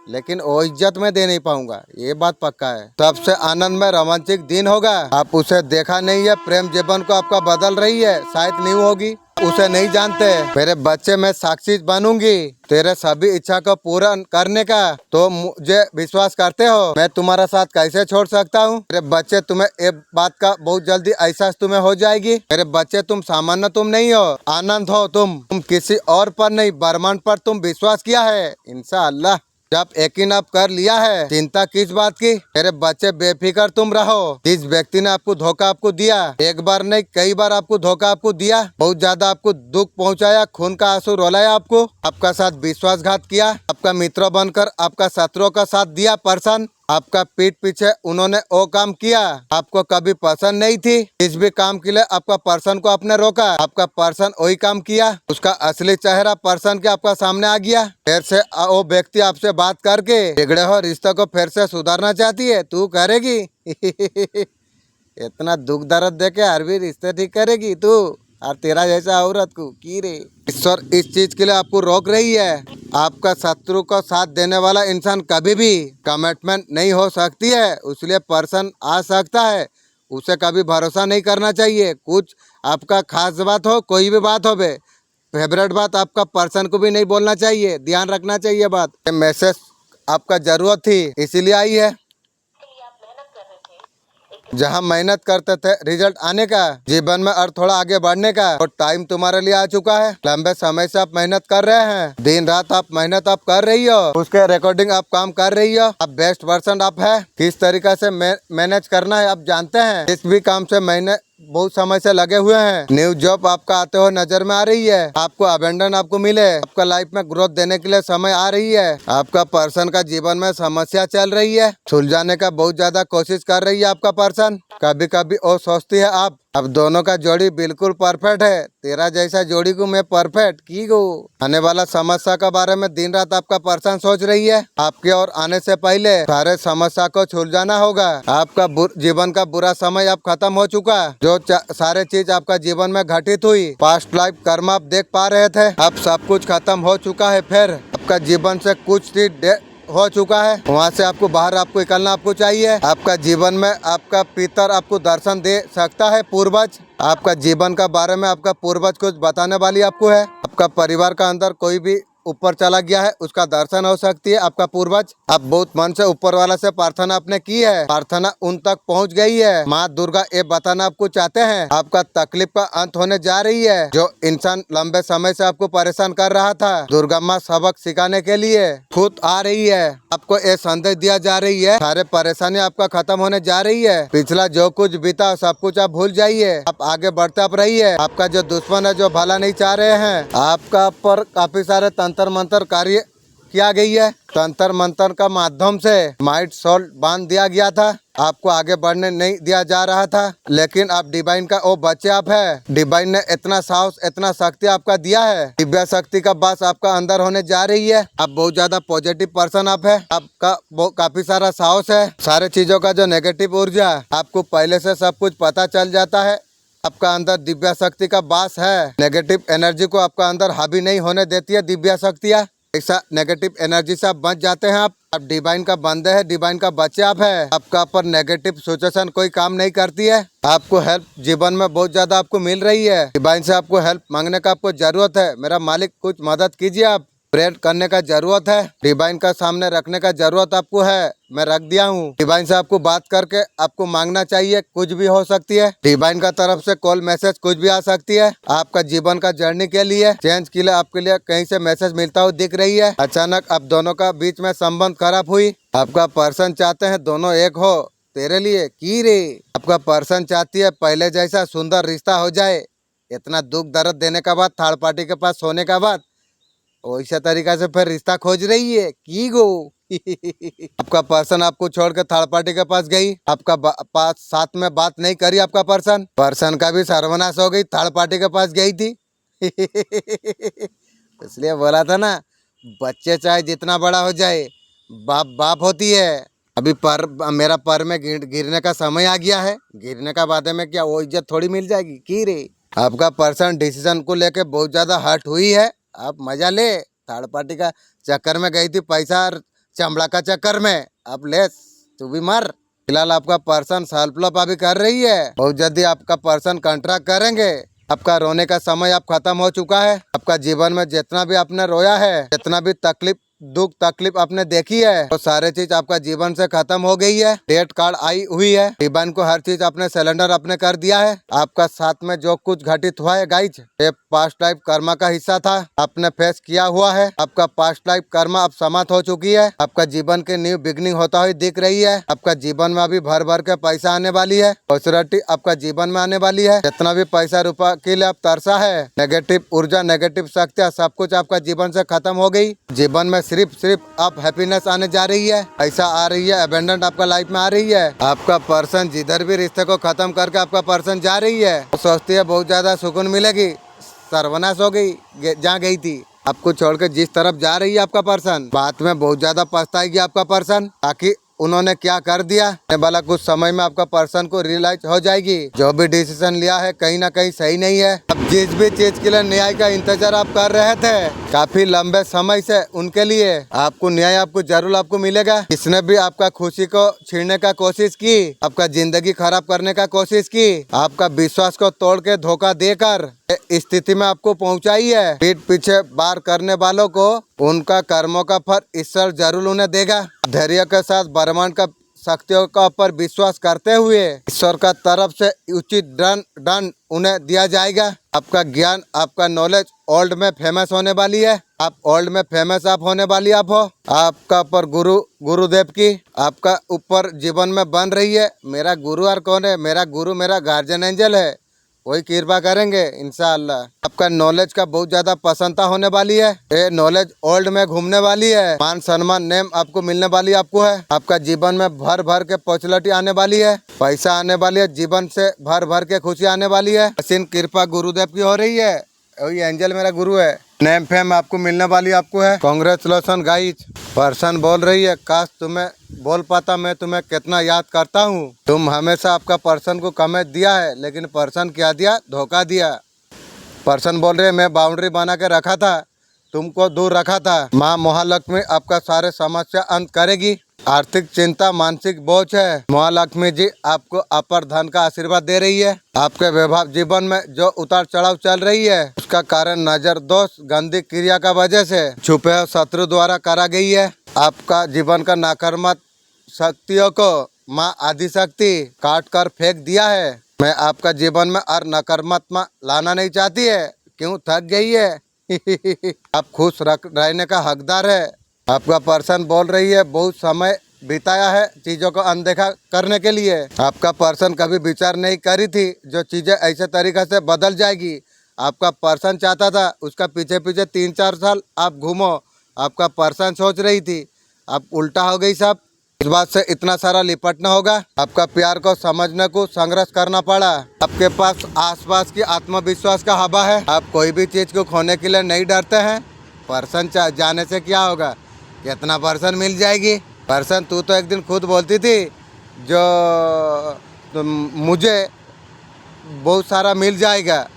लेकिन वो इज्जत में दे नहीं पाऊंगा, ये बात पक्का है। सबसे आनंद में रोमांचिक दिन होगा। आप उसे देखा नहीं है। प्रेम जीवन को आपका बदल रही है, शायद नहीं होगी, उसे नहीं जानते। मेरे बच्चे, मैं साक्षी बनूंगी तेरे सभी इच्छा को पूरा करने का। तो मुझे विश्वास करते हो, मैं तुम्हारा साथ कैसे छोड़ सकता हूँ। मेरे बच्चे, तुम्हें एक बात का बहुत जल्दी एहसास तुम्हें हो जाएगी। मेरे बच्चे, तुम सामान्य तुम नहीं हो, आनंद हो तुम किसी और पर नहीं, ब्रह्मांड पर तुम विश्वास किया है। इंशाअल्लाह जब यकीन आप कर लिया है, चिंता किस बात की। मेरे बच्चे, बेफिक्र तुम रहो। जिस व्यक्ति ने आपको धोखा आपको दिया, एक बार नहीं कई बार आपको धोखा आपको दिया, बहुत ज्यादा आपको दुख पहुंचाया, खून का आंसू रुलाया, आपका साथ विश्वासघात किया, आपका मित्र बनकर आपका शत्रुओं का साथ दिया, पर्सन आपका पीठ पीछे उन्होंने वो काम किया, आपको कभी पसंद नहीं थी। इस भी काम के लिए आपका पर्सन को आपने रोका, आपका पर्सन वही काम किया, उसका असली चेहरा पर्सन के आपका सामने आ गया। फिर से वो व्यक्ति आपसे बात करके बिगड़े हो रिश्ते को फिर से सुधारना चाहती है। तू करेगी इतना दुख दर्द देके हर भी रिश्ते ठीक करेगी तू, और तेरा जैसा औरत को की रे। ईश्वर इस चीज के लिए आपको रोक रही है। आपका शत्रु को साथ देने वाला इंसान कभी भी कमिटमेंट नहीं हो सकती है, इसलिए पर्सन आ सकता है, उसे कभी भरोसा नहीं करना चाहिए। कुछ आपका खास बात हो, कोई भी बात हो, फेवरेट बात आपका पर्सन को भी नहीं बोलना चाहिए, ध्यान रखना चाहिए बात। ये मैसेज आपका जरूरत थी, इसीलिए आई है। जहाँ मेहनत करते थे रिजल्ट आने का, जीवन में और थोड़ा आगे बढ़ने का, और टाइम तुम्हारे लिए आ चुका है। लंबे समय से आप मेहनत कर रहे हैं, दिन रात आप मेहनत आप कर रही हो, उसके रिकॉर्डिंग आप काम कर रही हो। आप बेस्ट वर्जन आप है। किस तरीके से मैनेज करना है आप जानते हैं। इस भी काम से मैंने बहुत समय से लगे हुए हैं। न्यू जॉब आपका आते हुए नजर में आ रही है। आपको अबेंडन आपको मिले, आपका लाइफ में ग्रोथ देने के लिए समय आ रही है। आपका पर्सन का जीवन में समस्या चल रही है, सुलझाने का बहुत ज्यादा कोशिश कर रही है आपका पर्सन। कभी कभी वो सोचती है आप, अब दोनों का जोड़ी बिल्कुल परफेक्ट है, तेरा जैसा जोड़ी को मैं परफेक्ट की गो। आने वाला समस्या के बारे में दिन रात आपका पर्सन सोच रही है। आपके और आने से पहले सारे समस्या को सुलझाना होगा। आपका जीवन का बुरा समय अब खत्म हो चुका। जो सारे चीज आपका जीवन में घटित हुई, पास्ट लाइफ कर्म आप देख पा रहे थे, अब सब कुछ खत्म हो चुका है। फिर आपका जीवन से कुछ चीज हो चुका है, वहाँ से आपको बाहर आपको निकलना आपको चाहिए। आपका जीवन में आपका पितर आपको दर्शन दे सकता है, पूर्वज आपका जीवन का बारे में आपका पूर्वज कुछ बताने वाली आपको है। आपका परिवार का अंदर कोई भी ऊपर चला गया है, उसका दर्शन हो सकती है आपका पूर्वज। आप बहुत मन से ऊपर वाला से प्रार्थना आपने की है, प्रार्थना उन तक पहुंच गई है। माँ दुर्गा ये बताना आपको चाहते हैं, आपका तकलीफ का अंत होने जा रही है। जो इंसान लंबे समय से आपको परेशान कर रहा था, दुर्गा माँ सबक सिखाने के लिए खुद आ रही है। आपको ये संदेश दिया जा रही है, सारे परेशानी आपका खत्म होने जा रही है। पिछला जो कुछ बीता सब कुछ आप भूल जाइए, आप आगे बढ़ते आप रहिए। आपका जो दुश्मन है, जो भला नहीं चाह रहे हैं, आपका पर काफी सारे तंत्र मंत्र कार्य किया गई है। तंत्र मंत्र का माध्यम से माइट सोल बांध दिया गया था, आपको आगे बढ़ने नहीं दिया जा रहा था। लेकिन आप डिवाइन का वो बच्चे आप है, डिवाइन ने इतना साहस इतना शक्ति आपका दिया है, दिव्य शक्ति का बास आपका अंदर होने जा रही है। आप बहुत ज्यादा पॉजिटिव पर्सन आप है, आपका काफी सारा साहस है। सारे चीजों का जो नेगेटिव ऊर्जा आपको पहले से सब कुछ पता चल जाता है। आपका अंदर दिव्य शक्ति का बास है, नेगेटिव एनर्जी को आपका अंदर हावी नहीं होने देती है दिव्य शक्तियाँ। ऐसा नेगेटिव एनर्जी से आप बच जाते हैं। आप डिवाइन का बंदे हैं, डिवाइन का बच्चे आप है। आपका पर नेगेटिव सिचुएशन कोई काम नहीं करती है। आपको हेल्प जीवन में बहुत ज्यादा आपको मिल रही है। डिवाइन से आपको हेल्प मांगने का आपको जरूरत है, मेरा मालिक कुछ मदद कीजिए। आप प्रेयर करने का जरूरत है, डिवाइन का सामने रखने का जरूरत आपको है। मैं रख दिया हूँ। डिवाइन से आपको बात करके आपको मांगना चाहिए, कुछ भी हो सकती है। डिवाइन का तरफ से कॉल मैसेज कुछ भी आ सकती है। आपका जीवन का जर्नी के लिए चेंज के लिए आपके लिए कहीं से मैसेज मिलता हुआ दिख रही है। अचानक आप दोनों का बीच में संबंध खराब हुई, आपका पर्सन चाहते हैं दोनों एक हो तेरे लिए की रे। आपका पर्सन चाहती है पहले जैसा सुंदर रिश्ता हो जाए। इतना दुख दर्द देने के बाद, थर्ड पार्टी के पास सोने का बाद वैसा तरीका से फिर रिश्ता खोज रही है की गो। आपका पर्सन आपको छोड़ के थर्ड पार्टी के पास गई, आपका पास साथ में बात नहीं करी। आपका पर्सन का भी सर्वनाश हो गई, थर्ड पार्टी के पास गई थी। इसलिए बोला था ना, बच्चे चाहे जितना बड़ा हो जाए, बाप बाप होती है। अभी मेरा पर में गिरने का समय आ गया है। गिरने का बाद में क्या वो इज्जत थोड़ी मिल जाएगी की रे। आपका पर्सन डिसीजन को लेके बहुत ज्यादा हर्ट हुई है। आप मजा ले, थर्ड पार्टी का चक्कर में गई थी, पैसा और चमड़ा का चक्कर में। अब ले तू भी मर। फिलहाल आपका पर्सन सेल्फ लव अभी कर रही है, बहुत जल्दी आपका पर्सन कॉन्ट्रैक्ट करेंगे। आपका रोने का समय अब खत्म हो चुका है। आपका जीवन में जितना भी आपने रोया है, जितना भी तकलीफ दुख तकलीफ आपने देखी है, तो सारे चीज आपका जीवन से खत्म हो गई है। डेट कार्ड आई हुई है, डिवाइन को हर चीज अपने सिलेंडर अपने कर दिया है। आपका साथ में जो कुछ घटित हुआ है गाइज, ये पास्ट लाइफ कर्मा का हिस्सा था, आपने फेस किया हुआ है। आपका पास्ट लाइफ कर्मा अब समाप्त हो चुकी है। आपका जीवन की न्यू बिगनिंग होता हुई दिख रही है। आपका जीवन में अभी भर भर के पैसा आने वाली है, पॉजिटिविटी आपका जीवन में आने वाली है। जितना भी पैसा रुपया के लिए आप तरसा है, नेगेटिव ऊर्जा नेगेटिव शक्तियाँ सब कुछ आपका जीवन से खत्म हो गई। जीवन में सिर्फ आप हैप्पीनेस आने जा रही है, पैसा आ रही है, अबेंडेंट आपका लाइफ में आ रही है। आपका पर्सन जिधर भी रिश्ते को खत्म करके आपका पर्सन जा रही है, तो सोचती है बहुत ज्यादा सुकून मिलेगी, सर्वनाश हो गई जहाँ गई थी। आपको छोड़ के जिस तरफ जा रही है आपका पर्सन, बाद में बहुत ज्यादा पछताएगी आपका पर्सन, ताकि उन्होंने क्या कर दिया। आने वाला कुछ समय में आपका पर्सन को रियलाइज हो जाएगी, जो भी डिसीजन लिया है कहीं ना कहीं सही नहीं है। अब जिस भी चीज के लिए न्याय का इंतजार आप कर रहे थे काफी लंबे समय से, उनके लिए आपको न्याय आपको जरूर आपको मिलेगा। किसने भी आपका खुशी को छीनने का कोशिश की, आपका जिंदगी खराब करने का कोशिश की, आपका विश्वास को तोड़ के धोखा देकर स्थिति में आपको पहुंचाई है, पीठ पीछे बार करने वालों को उनका कर्मों का फल ईश्वर जरूर उन्हें देगा। धैर्य के साथ ब्रह्मांड का शक्तियों का ऊपर विश्वास करते हुए ईश्वर का तरफ से उचित दंड उन्हें दिया जाएगा। आपका ज्ञान आपका नॉलेज ओल्ड में फेमस होने वाली है। आप ओल्ड में फेमस आप होने वाली आप हो। आपका ऊपर गुरुदेव की आपका ऊपर जीवन में बन रही है। मेरा गुरु और कौन है? मेरा गुरु मेरा गार्जियन एंजल है, वही कृपा करेंगे इंशाअल्लाह। आपका नॉलेज का बहुत ज्यादा प्रसन्नता होने वाली है। ये नॉलेज ओल्ड में घूमने वाली है, मान सम्मान नेम आपको मिलने वाली आपको है। आपका जीवन में भर भर के पॉपुलैरिटी आने वाली है, पैसा आने वाली है, जीवन से भर भर के खुशी आने वाली है। असीम कृपा गुरुदेव की हो रही है, वही एंजल मेरा गुरु है। नेम फेम आपको मिलने वाली आपको है। Congratulation guys. पर्सन बोल रही है, काश तुम्हें बोल पाता मैं तुम्हें कितना याद करता हूँ। तुम हमेशा आपका पर्सन को कमेंट दिया है, लेकिन पर्सन क्या दिया? धोखा दिया। पर्सन बोल रहे मैं बाउंड्री बना के रखा था, तुमको दूर रखा था। माँ महालक्ष्मी आपका सारे समस्या अंत करेगी। आर्थिक चिंता मानसिक बोझ है, महालक्ष्मी जी आपको अपर धन का आशीर्वाद दे रही है। आपके वैवाहिक जीवन में जो उतार चढ़ाव चल रही है, उसका कारण नजर दोष गंदी क्रिया का वजह से छुपे शत्रु द्वारा करा गई है। आपका जीवन का नकारात्मक शक्तियों को माँ आदिशक्ति काट कर फेंक दिया है। मैं आपका जीवन में और नकारात्मक लाना नहीं चाहती है, क्यों थक गई है। आप खुश रहने का हकदार है। आपका पर्सन बोल रही है बहुत समय बिताया है चीज़ों को अनदेखा करने के लिए। आपका पर्सन कभी विचार नहीं करी थी जो चीज़ें ऐसे तरीक़े से बदल जाएगी। आपका पर्सन चाहता था उसका पीछे पीछे 3-4 साल आप घूमो, आपका पर्सन सोच रही थी, अब उल्टा हो गई सब। इस बात से इतना सारा लिपटना होगा, आपका प्यार को समझने को संघर्ष करना पड़ा। आपके पास आसपास की आत्मविश्वास का हवा है, आप कोई भी चीज़ को खोने के लिए नहीं डरते हैं। पर्सन जाने से क्या होगा, कितना पर्सन मिल जाएगी। पर्सन तू तो एक दिन खुद बोलती थी जो मुझे बहुत सारा मिल जाएगा,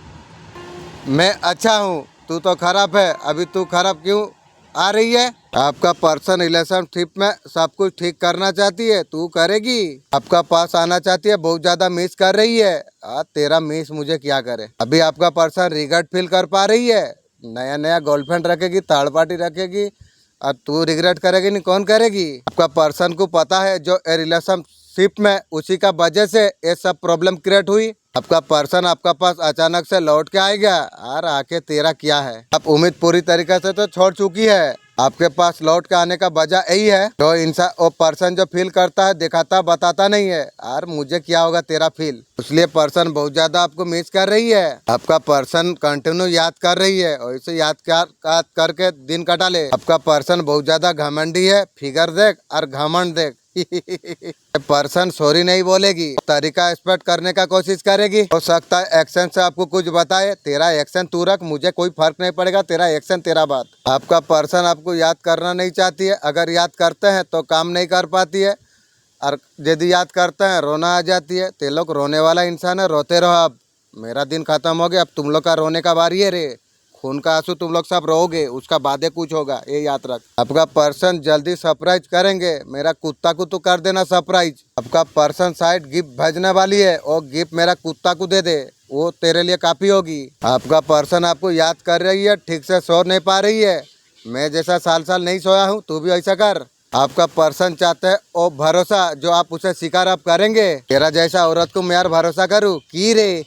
मैं अच्छा हूँ, तू तो खराब है, अभी तू खराब क्यों आ रही है। आपका पर्सन रिलेशनशिप में सब कुछ ठीक करना चाहती है, तू करेगी। आपका पास आना चाहती है, बहुत ज्यादा मिस कर रही है। तेरा मिस मुझे क्या करे। अभी आपका पर्सन रिग्रेट फील कर पा रही है, नया नया गर्लफ्रेंड रखेगी, थर्ड पार्टी रखेगी, और तू रिग्रेट करेगी नहीं, कौन करेगी। आपका पर्सन को पता है जो रिलेशनशिप में उसी का वजह से ये सब प्रॉब्लम क्रिएट हुई। आपका पर्सन आपका पास अचानक से लौट के आएगा, और आके तेरा क्या है। आप उम्मीद पूरी तरीके से तो छोड़ चुकी है, आपके पास लौट के आने का वजह यही है। जो इंसान वो पर्सन जो फील करता है दिखाता बताता नहीं है, और मुझे क्या होगा तेरा फील, इसलिए पर्सन बहुत ज्यादा आपको मिस कर रही है। आपका पर्सन कंटिन्यू याद कर रही है, और इसे याद करके दिन कटा ले। आपका पर्सन बहुत ज्यादा घमंडी है, फिगर देख और घमंड देख। पर्सन सॉरी नहीं बोलेगी, तरीका एक्सपेक्ट करने का कोशिश करेगी। हो सकता है एक्शन से आपको कुछ बताए, तेरा एक्शन तू रख, मुझे कोई फर्क नहीं पड़ेगा, तेरा एक्शन तेरा बात। आपका पर्सन आपको याद करना नहीं चाहती है, अगर याद करते हैं तो काम नहीं कर पाती है, और यदि याद करते हैं रोना आ जाती है। ते लोग रोने वाला इंसान है, रोते रहो। अब मेरा दिन खत्म हो गया, अब तुम लोग का रोने का बारी है रे। खून का आंसू तुम लोग सब रोगे, उसका बादे कुछ होगा, ये याद रख। आपका पर्सन जल्दी सरप्राइज करेंगे, मेरा कुत्ता को तो कर देना सरप्राइज। आपका पर्सन शायद गिफ्ट भेजने वाली है, और गिफ्ट मेरा कुत्ता को दे दे, वो तेरे लिए काफी होगी। आपका पर्सन आपको याद कर रही है, ठीक से सो नहीं पा रही है। मैं जैसा साल साल नहीं सोया हूँ, तू भी ऐसा कर। आपका पर्सन चाहता है वो भरोसा जो आप उसे शिकार आप करेंगे। तेरा जैसा औरत को मैं यार भरोसा करूँ की रे।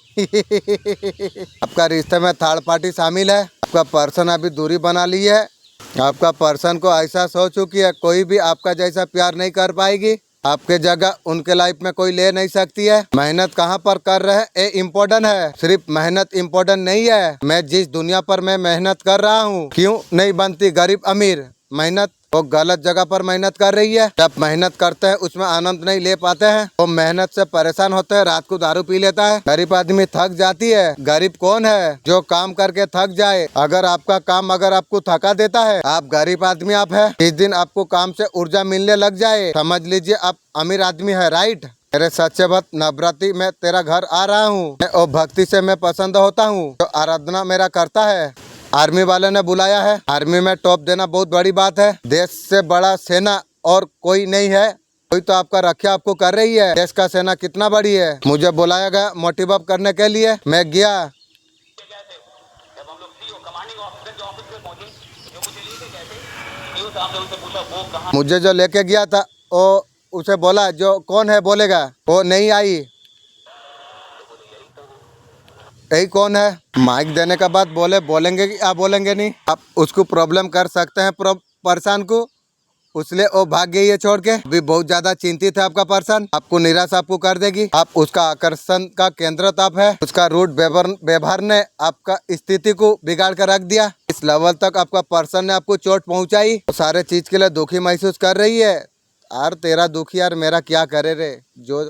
आपका रिश्ते में थर्ड पार्टी शामिल है, आपका पर्सन अभी दूरी बना ली है। आपका पर्सन को ऐसा सोच चुकी है कोई भी आपका जैसा प्यार नहीं कर पाएगी, आपके जगह उनके लाइफ में कोई ले नहीं सकती है। मेहनत कहाँ पर कर रहे हैं ये इम्पोर्टेंट है, सिर्फ मेहनत इम्पोर्टेंट नहीं है। मैं जिस दुनिया पर मैं मेहनत कर रहा हूँ, क्यों नहीं बनती गरीब अमीर। मेहनत वो गलत जगह पर मेहनत कर रही है, जब मेहनत करते हैं उसमें आनंद नहीं ले पाते हैं, वो मेहनत से परेशान होते हैं, रात को दारू पी लेता है। गरीब आदमी थक जाती है। गरीब कौन है जो काम करके थक जाए। अगर आपका काम अगर आपको थका देता है, आप गरीब आदमी आप है। इस दिन आपको काम से ऊर्जा मिलने लग जाए, समझ लीजिए आप अमीर आदमी है, राइट। मेरे सच्चे भक्त नवरात्रि में तेरा घर आ रहा हूँ, और भक्ति से मैं पसंद होता हूँ, तो आराधना मेरा करता है। आर्मी वाले ने बुलाया है, आर्मी में टॉप देना बहुत बड़ी बात है। देश से बड़ा सेना और कोई नहीं है, कोई तो आपका रक्षा आपको कर रही है। देश का सेना कितना बड़ी है। मुझे बुलाया गया मोटिव अप करने के लिए, मैं गया। मुझे जो लेके गया था वो उसे बोला जो कौन है बोलेगा, वो नहीं आई। यही कौन है, माइक देने का बाद बोलेंगे कि आप बोलेंगे नहीं। आप उसको प्रॉब्लम कर सकते हैं पर्सन को, उसलिए वो भाग गई है छोड़ के। अभी बहुत ज्यादा चिंतित है आपका पर्सन, आपको निराश आपको कर देगी। आप उसका आकर्षण का केंद्र आप है, उसका रूट व्यवहार ने आपका स्थिति को बिगाड़ कर रख दिया। इस लेवल तक आपका पर्सन ने आपको चोट पहुंचाई, तो सारे चीज के लिए दुखी महसूस कर रही है। यार तेरा दुखी यार मेरा क्या करे रे, जो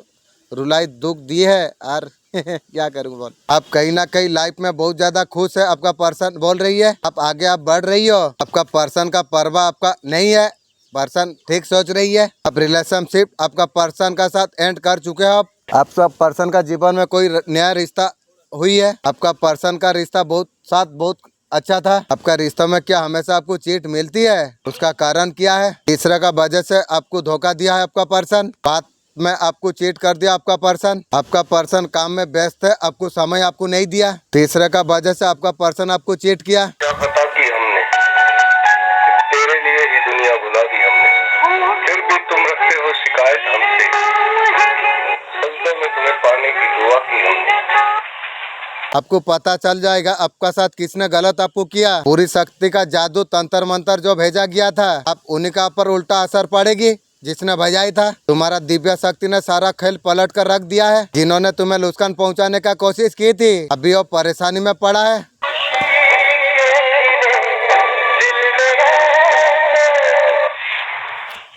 रुलाई दुख दी है यार। क्या करूँ बोल। आप कहीं ना कहीं लाइफ में बहुत ज्यादा खुश है, आपका पर्सन बोल रही है। आप आगे आप बढ़ रही हो, आपका पर्सन का परवाह आपका नहीं है, पर्सन ठीक सोच रही है। आप रिलेशनशिप आपका पर्सन का साथ एंड कर चुके हो। आपका पर्सन का जीवन में कोई नया रिश्ता हुई है, आपका पर्सन का रिश्ता बहुत अच्छा था। आपका रिश्ता में क्या हमेशा आपको चीट मिलती है, उसका कारण क्या है। तीसरे का वजह से आपको धोखा दिया है आपका पर्सन, बात में आपको चीट कर दिया आपका पर्सन। आपका पर्सन काम में व्यस्त है, आपको समय आपको नहीं दिया। तीसरे का वजह से आपका पर्सन आपको चीट किया। क्या पता कि हमने तेरे लिए ही दुनिया भुला दी हमने, फिर भी तुम रखते हो शिकायत हमसे, सजदों में तुम्हें पाने की दुआ की हमने। आपको पता चल जाएगा आपका साथ किसने गलत आपको किया। पूरी शक्ति का जादू तंत्र मंत्र जो भेजा गया था, आप उन्हीं का ऊपर उल्टा असर पड़ेगी जिसने भेजाई था। तुम्हारा दिव्य शक्ति ने सारा खेल पलट कर रख दिया है। जिन्होंने तुम्हें नुकसान पहुंचाने का कोशिश की थी, अभी वो परेशानी में पड़ा है।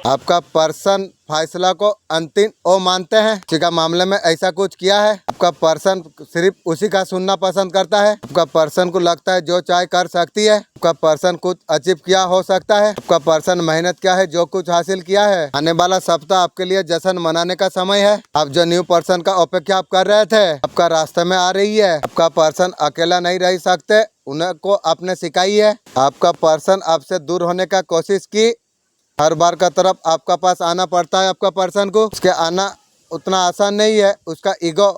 आपका पर्सन फैसला को अंतिम ओ मानते हैं। किसी का मामले में ऐसा कुछ किया है? आपका पर्सन सिर्फ उसी का सुनना पसंद करता है। आपका पर्सन को लगता है जो चाहे कर सकती है। आपका पर्सन कुछ अचीव किया हो सकता है। आपका पर्सन मेहनत किया है, जो कुछ हासिल किया है। आने वाला सप्ताह आपके लिए जश्न मनाने का समय है। आप जो न्यू पर्सन का अपेक्षा आप कर रहे थे, आपका रास्ते में आ रही है। आपका पर्सन अकेला नहीं रह सकते, उनको आपने सिखाई है। आपका पर्सन आपसे दूर होने का कोशिश की, हर बार का तरफ आपका पास आना पड़ता है। आपका पर्सन को उसके आना उतना आसान नहीं है, उसका ईगो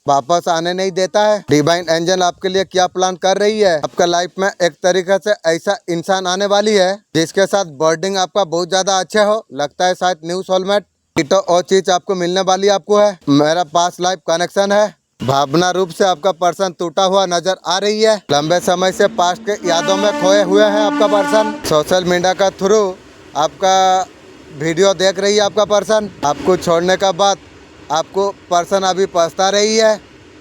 वापस आने नहीं देता है। डिवाइन एंजल आपके लिए क्या प्लान कर रही है? आपका लाइफ में एक तरीके से ऐसा इंसान आने वाली है जिसके साथ बॉन्डिंग आपका बहुत ज्यादा अच्छा हो। लगता है शायद न्यू सोलमेट तो और चीज आपको मिलने वाली आपको है। मेरा पास लाइफ कनेक्शन है। भावना रूप से आपका पर्सन टूटा हुआ नजर आ रही है। लंबे समय से पास्ट के यादों में खोए हुए हैं आपका पर्सन। सोशल मीडिया का थ्रू आपका वीडियो देख रही है आपका पर्सन। आपको छोड़ने का बाद आपको पर्सन अभी पछता रही है।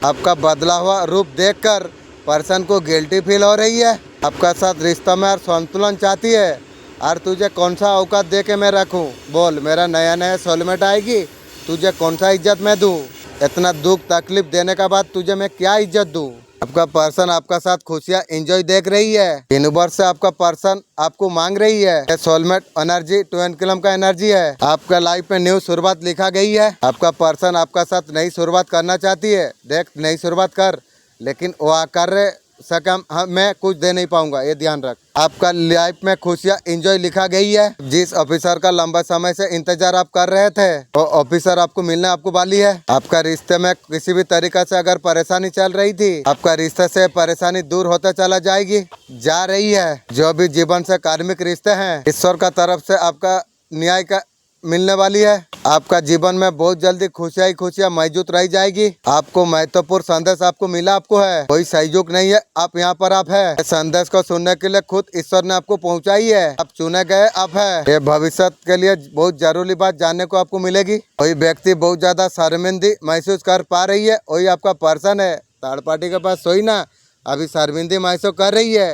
आपका बदला हुआ रूप देखकर पर्सन को गिल्टी फील हो रही है। आपका साथ रिश्ता में और संतुलन चाहती है। और तुझे कौन सा औकात दे के मैं रखूं? बोल, मेरा नया नया सोलमेट आएगी, तुझे कौन सा इज्जत मैं दूं? इतना दुख तकलीफ देने के बाद तुझे मैं क्या इज्जत दूं? आपका पर्सन आपका साथ खुशियाँ एंजॉय देख रही है। यूनिवर्स से आपका पर्सन आपको मांग रही है। ये सोलमेट एनर्जी ट्विन क्लम का एनर्जी है। आपका लाइफ में न्यू शुरुआत लिखा गई है। आपका पर्सन आपका साथ नई शुरुआत करना चाहती है। देख, नई शुरुआत कर, लेकिन वो कर सकम मैं कुछ दे नहीं पाऊंगा, ये ध्यान रख। आपका लाइफ में खुशियाँ एंजॉय लिखा गई है। जिस ऑफिसर का लंबा समय से इंतजार आप कर रहे थे, वो ऑफिसर आपको मिलने आपको वाली है। आपका रिश्ते में किसी भी तरीका से अगर परेशानी चल रही थी, आपका रिश्ते से परेशानी दूर होते चला जाएगी, जा रही है। जो भी जीवन से कार्मिक रिश्ते हैं, ईश्वर का तरफ से आपका न्याय का मिलने वाली है। आपका जीवन में बहुत जल्दी खुशियाँ ही खुशियाँ मौजूद रह जाएगी। आपको महत्वपूर्ण संदेश आपको मिला आपको है, कोई सहयोग नहीं है, आप यहाँ पर आप है। इस संदेश को सुनने के लिए खुद ईश्वर ने आपको पहुँचाई है। आप चुने गए आप है। ये भविष्य के लिए बहुत जरूरी बात जानने को आपको मिलेगी। कोई व्यक्ति बहुत ज्यादा शर्मिंदी महसूस कर पा रही है, वही आपका पर्सन है। थर्ड पार्टी के पास सोई ना, अभी शर्मिंदी महसूस कर रही है।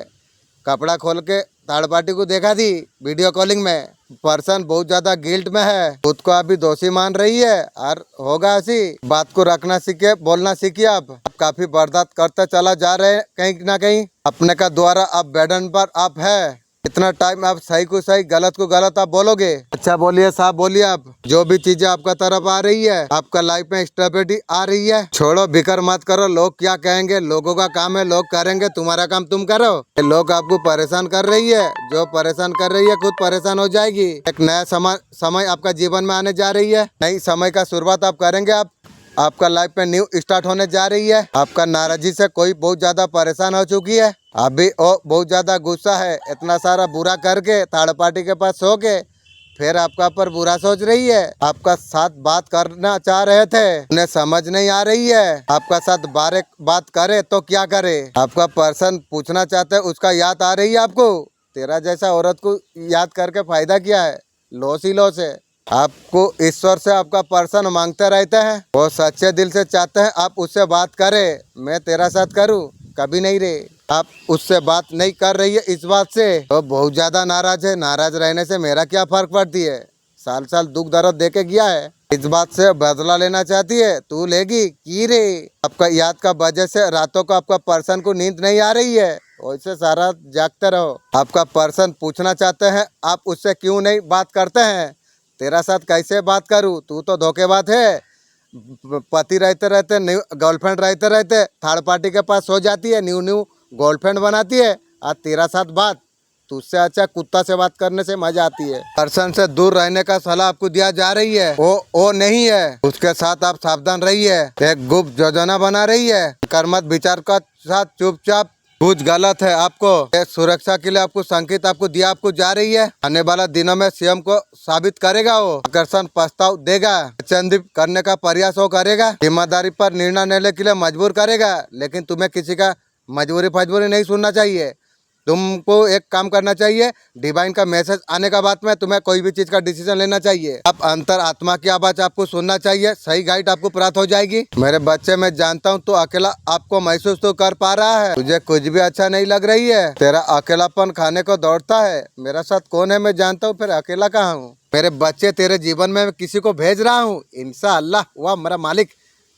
कपड़ा खोल के थर्ड पार्टी को देखा थी वीडियो कॉलिंग में। पर्सन बहुत ज्यादा गिल्ट में है, खुद को अभी दोषी मान रही है। और होगा ऐसी बात को रखना सीखे, बोलना सीखिए। आप काफी बर्दाश्त करते चला जा रहे हैं कहीं ना कहीं। अपने का द्वारा आप बैडन पर आप है। इतना टाइम आप सही को सही गलत को गलत आप बोलोगे। अच्छा बोलिए, साफ बोलिए। आप जो भी चीजें आपका तरफ आ रही है, आपका लाइफ में स्टेबिलिटी आ रही है। छोड़ो, बिकर मत करो। लोग क्या कहेंगे, लोगों का काम है, लोग करेंगे, तुम्हारा काम तुम करो। लोग आपको परेशान कर रही है, जो परेशान कर रही है खुद परेशान हो जाएगी। एक नया समय आपका जीवन में आने जा रही है। नई समय का शुरुआत आप करेंगे। आपका लाइफ में न्यू स्टार्ट होने जा रही है। आपका नाराजी से कोई बहुत ज्यादा परेशान हो चुकी है, अभी वो बहुत ज्यादा गुस्सा है। इतना सारा बुरा करके थर्ड पार्टी के पास सो के फिर आपका पर बुरा सोच रही है। आपका साथ बात करना चाह रहे थे, उन्हें समझ नहीं आ रही है। आपका साथ बात करे तो क्या करे? आपका पर्सन पूछना चाहते है, उसका याद आ रही है आपको। तेरा जैसा औरत को याद करके फायदा क्या है? लॉस ही लॉस है। आपको ईश्वर से आपका पर्सन मांगते रहते हैं, वो सच्चे दिल से चाहते हैं आप उससे बात करें। मैं तेरा साथ करूं, कभी नहीं रे। आप उससे बात नहीं कर रही है, इस बात से तो बहुत ज्यादा नाराज है। नाराज रहने से मेरा क्या फर्क पड़ती है? साल साल दुख दर्द दे के गया है, इस बात से बदला लेना चाहती है, तू लेगी की रे? आपका याद का वजह से रातों को आपका पर्सन को नींद नहीं आ रही है, वैसे सारा जागते रहो। आपका पर्सन पूछना चाहते हैं, आप उससे क्यों नहीं बात करते हैं? तेरा साथ कैसे बात करूं? तू तो धोखेबाज है। पति रहते रहते न्यू गर्लफ्रेंड रहते रहते थर्ड पार्टी के पास हो जाती है, न्यू गर्लफ्रेंड बनाती है। और तेरा साथ बात, तुझसे अच्छा कुत्ता से बात करने से मजा आती है। पर्सन से दूर रहने का सलाह आपको दिया जा रही है, वो नहीं है, उसके साथ आप सावधान रहिए। एक गुप्त योजना बना रही है, कर्मत विचार का साथ चुपचाप। कुछ गलत है, आपको सुरक्षा के लिए आपको संकेत आपको दिया आपको जा रही है। आने वाला दिनों में स्वयं को साबित करेगा। वो आकर्षण प्रस्ताव देगा, चंदी करने का प्रयास वो करेगा, ईमानदारी पर निर्णय लेने के लिए मजबूर करेगा। लेकिन तुम्हें किसी का मजबूरी नहीं सुनना चाहिए। तुमको एक काम करना चाहिए, डिवाइन का मैसेज आने का बाद में तुम्हें कोई भी चीज का डिसीजन लेना चाहिए। अब अंतर आत्मा की आवाज आपको सुनना चाहिए, सही गाइड आपको प्राप्त हो जाएगी। मेरे बच्चे, मैं जानता हूँ तो अकेला आपको महसूस तो कर पा रहा है, तुझे कुछ भी अच्छा नहीं लग रही है, तेरा अकेलापन खाने को दौड़ता है। मेरा साथ कौन है मैं जानता हूँ, फिर अकेला कहाँ हूँ। मेरे बच्चे, तेरे जीवन में मैं किसी को भेज रहा हूँ, इंशाअल्लाह। वाह मेरा मालिक,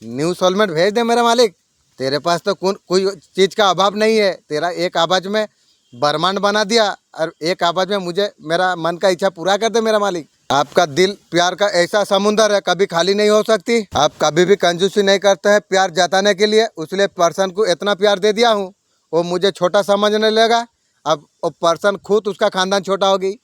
न्यू सोलमेट भेज दे मेरा मालिक। तेरे पास तो कोई चीज का अभाव नहीं है। तेरा एक आवाज में ब्रह्मांड बना दिया और एक आवाज में मुझे मेरा मन का इच्छा पूरा कर दे मेरा मालिक। आपका दिल प्यार का ऐसा समुंदर है, कभी खाली नहीं हो सकती। आप कभी भी कंजूसी नहीं करते हैं प्यार जताने के लिए, इसलिए पर्सन को इतना प्यार दे दिया हूँ, वो मुझे छोटा समझने लगा। अब वो पर्सन खुद, उसका खानदान छोटा होगी,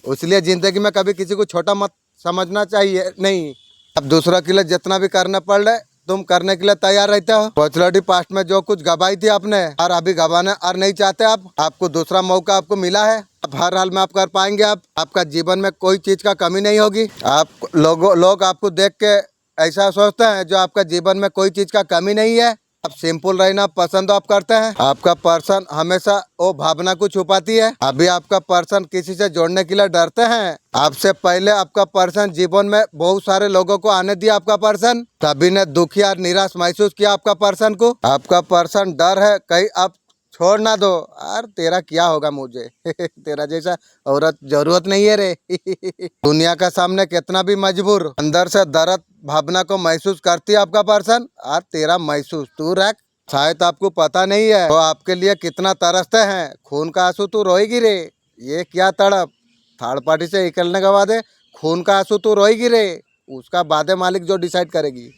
इसलिए जिंदगी में कभी किसी को छोटा मत समझना चाहिए नहीं। अब दूसरों के लिए जितना भी करना पड़ रहा है तुम करने के लिए तैयार रहते हो। पॉपुलरिटी पास्ट में जो कुछ गवाई थी आपने और अभी गवाने और नहीं चाहते आप, आपको दूसरा मौका आपको मिला है। अब हर हाल में आप कर पाएंगे। आप, आपका जीवन में कोई चीज का कमी नहीं होगी। आप लोग आपको देख के ऐसा सोचते हैं जो आपका जीवन में कोई चीज का कमी नहीं है। आप सिंपल रहना पसंद आप करते हैं। आपका पर्सन हमेशा वो भावना को छुपाती है। अभी आपका पर्सन किसी से जोड़ने के लिए डरते हैं। आपसे पहले आपका पर्सन जीवन में बहुत सारे लोगों को आने दिया। आपका पर्सन सभी ने दुखी और निराश महसूस किया आपका पर्सन को। आपका पर्सन डर है कहीं आप छोड़ ना दो। यार तेरा क्या होगा मुझे तेरा जैसा औरत जरूरत नहीं है रे दुनिया का सामने कितना भी मजबूर, अंदर से दर्द भावना को महसूस करती है आपका पर्सन। और तेरा महसूस तू रख, शायद आपको पता नहीं है वो आपके लिए कितना तरसते हैं। खून का आंसू तू रोएगी रे, ये क्या तड़प। थर्ड पार्टी से निकलने के बाद खून का आंसू तू रोएगी रे, उसका बाद मालिक जो डिसाइड करेगी।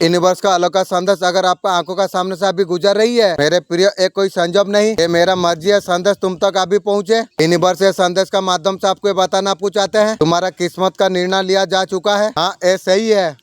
यूनिवर्स का अलौकिक संदेश अगर आपका आंखों का सामने से अभी गुजर रही है मेरे प्रिय, एक कोई संजोग नहीं, ये मेरा मर्जी है संदेश तुम तक अभी पहुंचे। यूनिवर्स ये संदेश का माध्यम से आपको बताना आपको चाहते हैं तुम्हारा किस्मत का निर्णय लिया जा चुका है। हाँ ये सही है,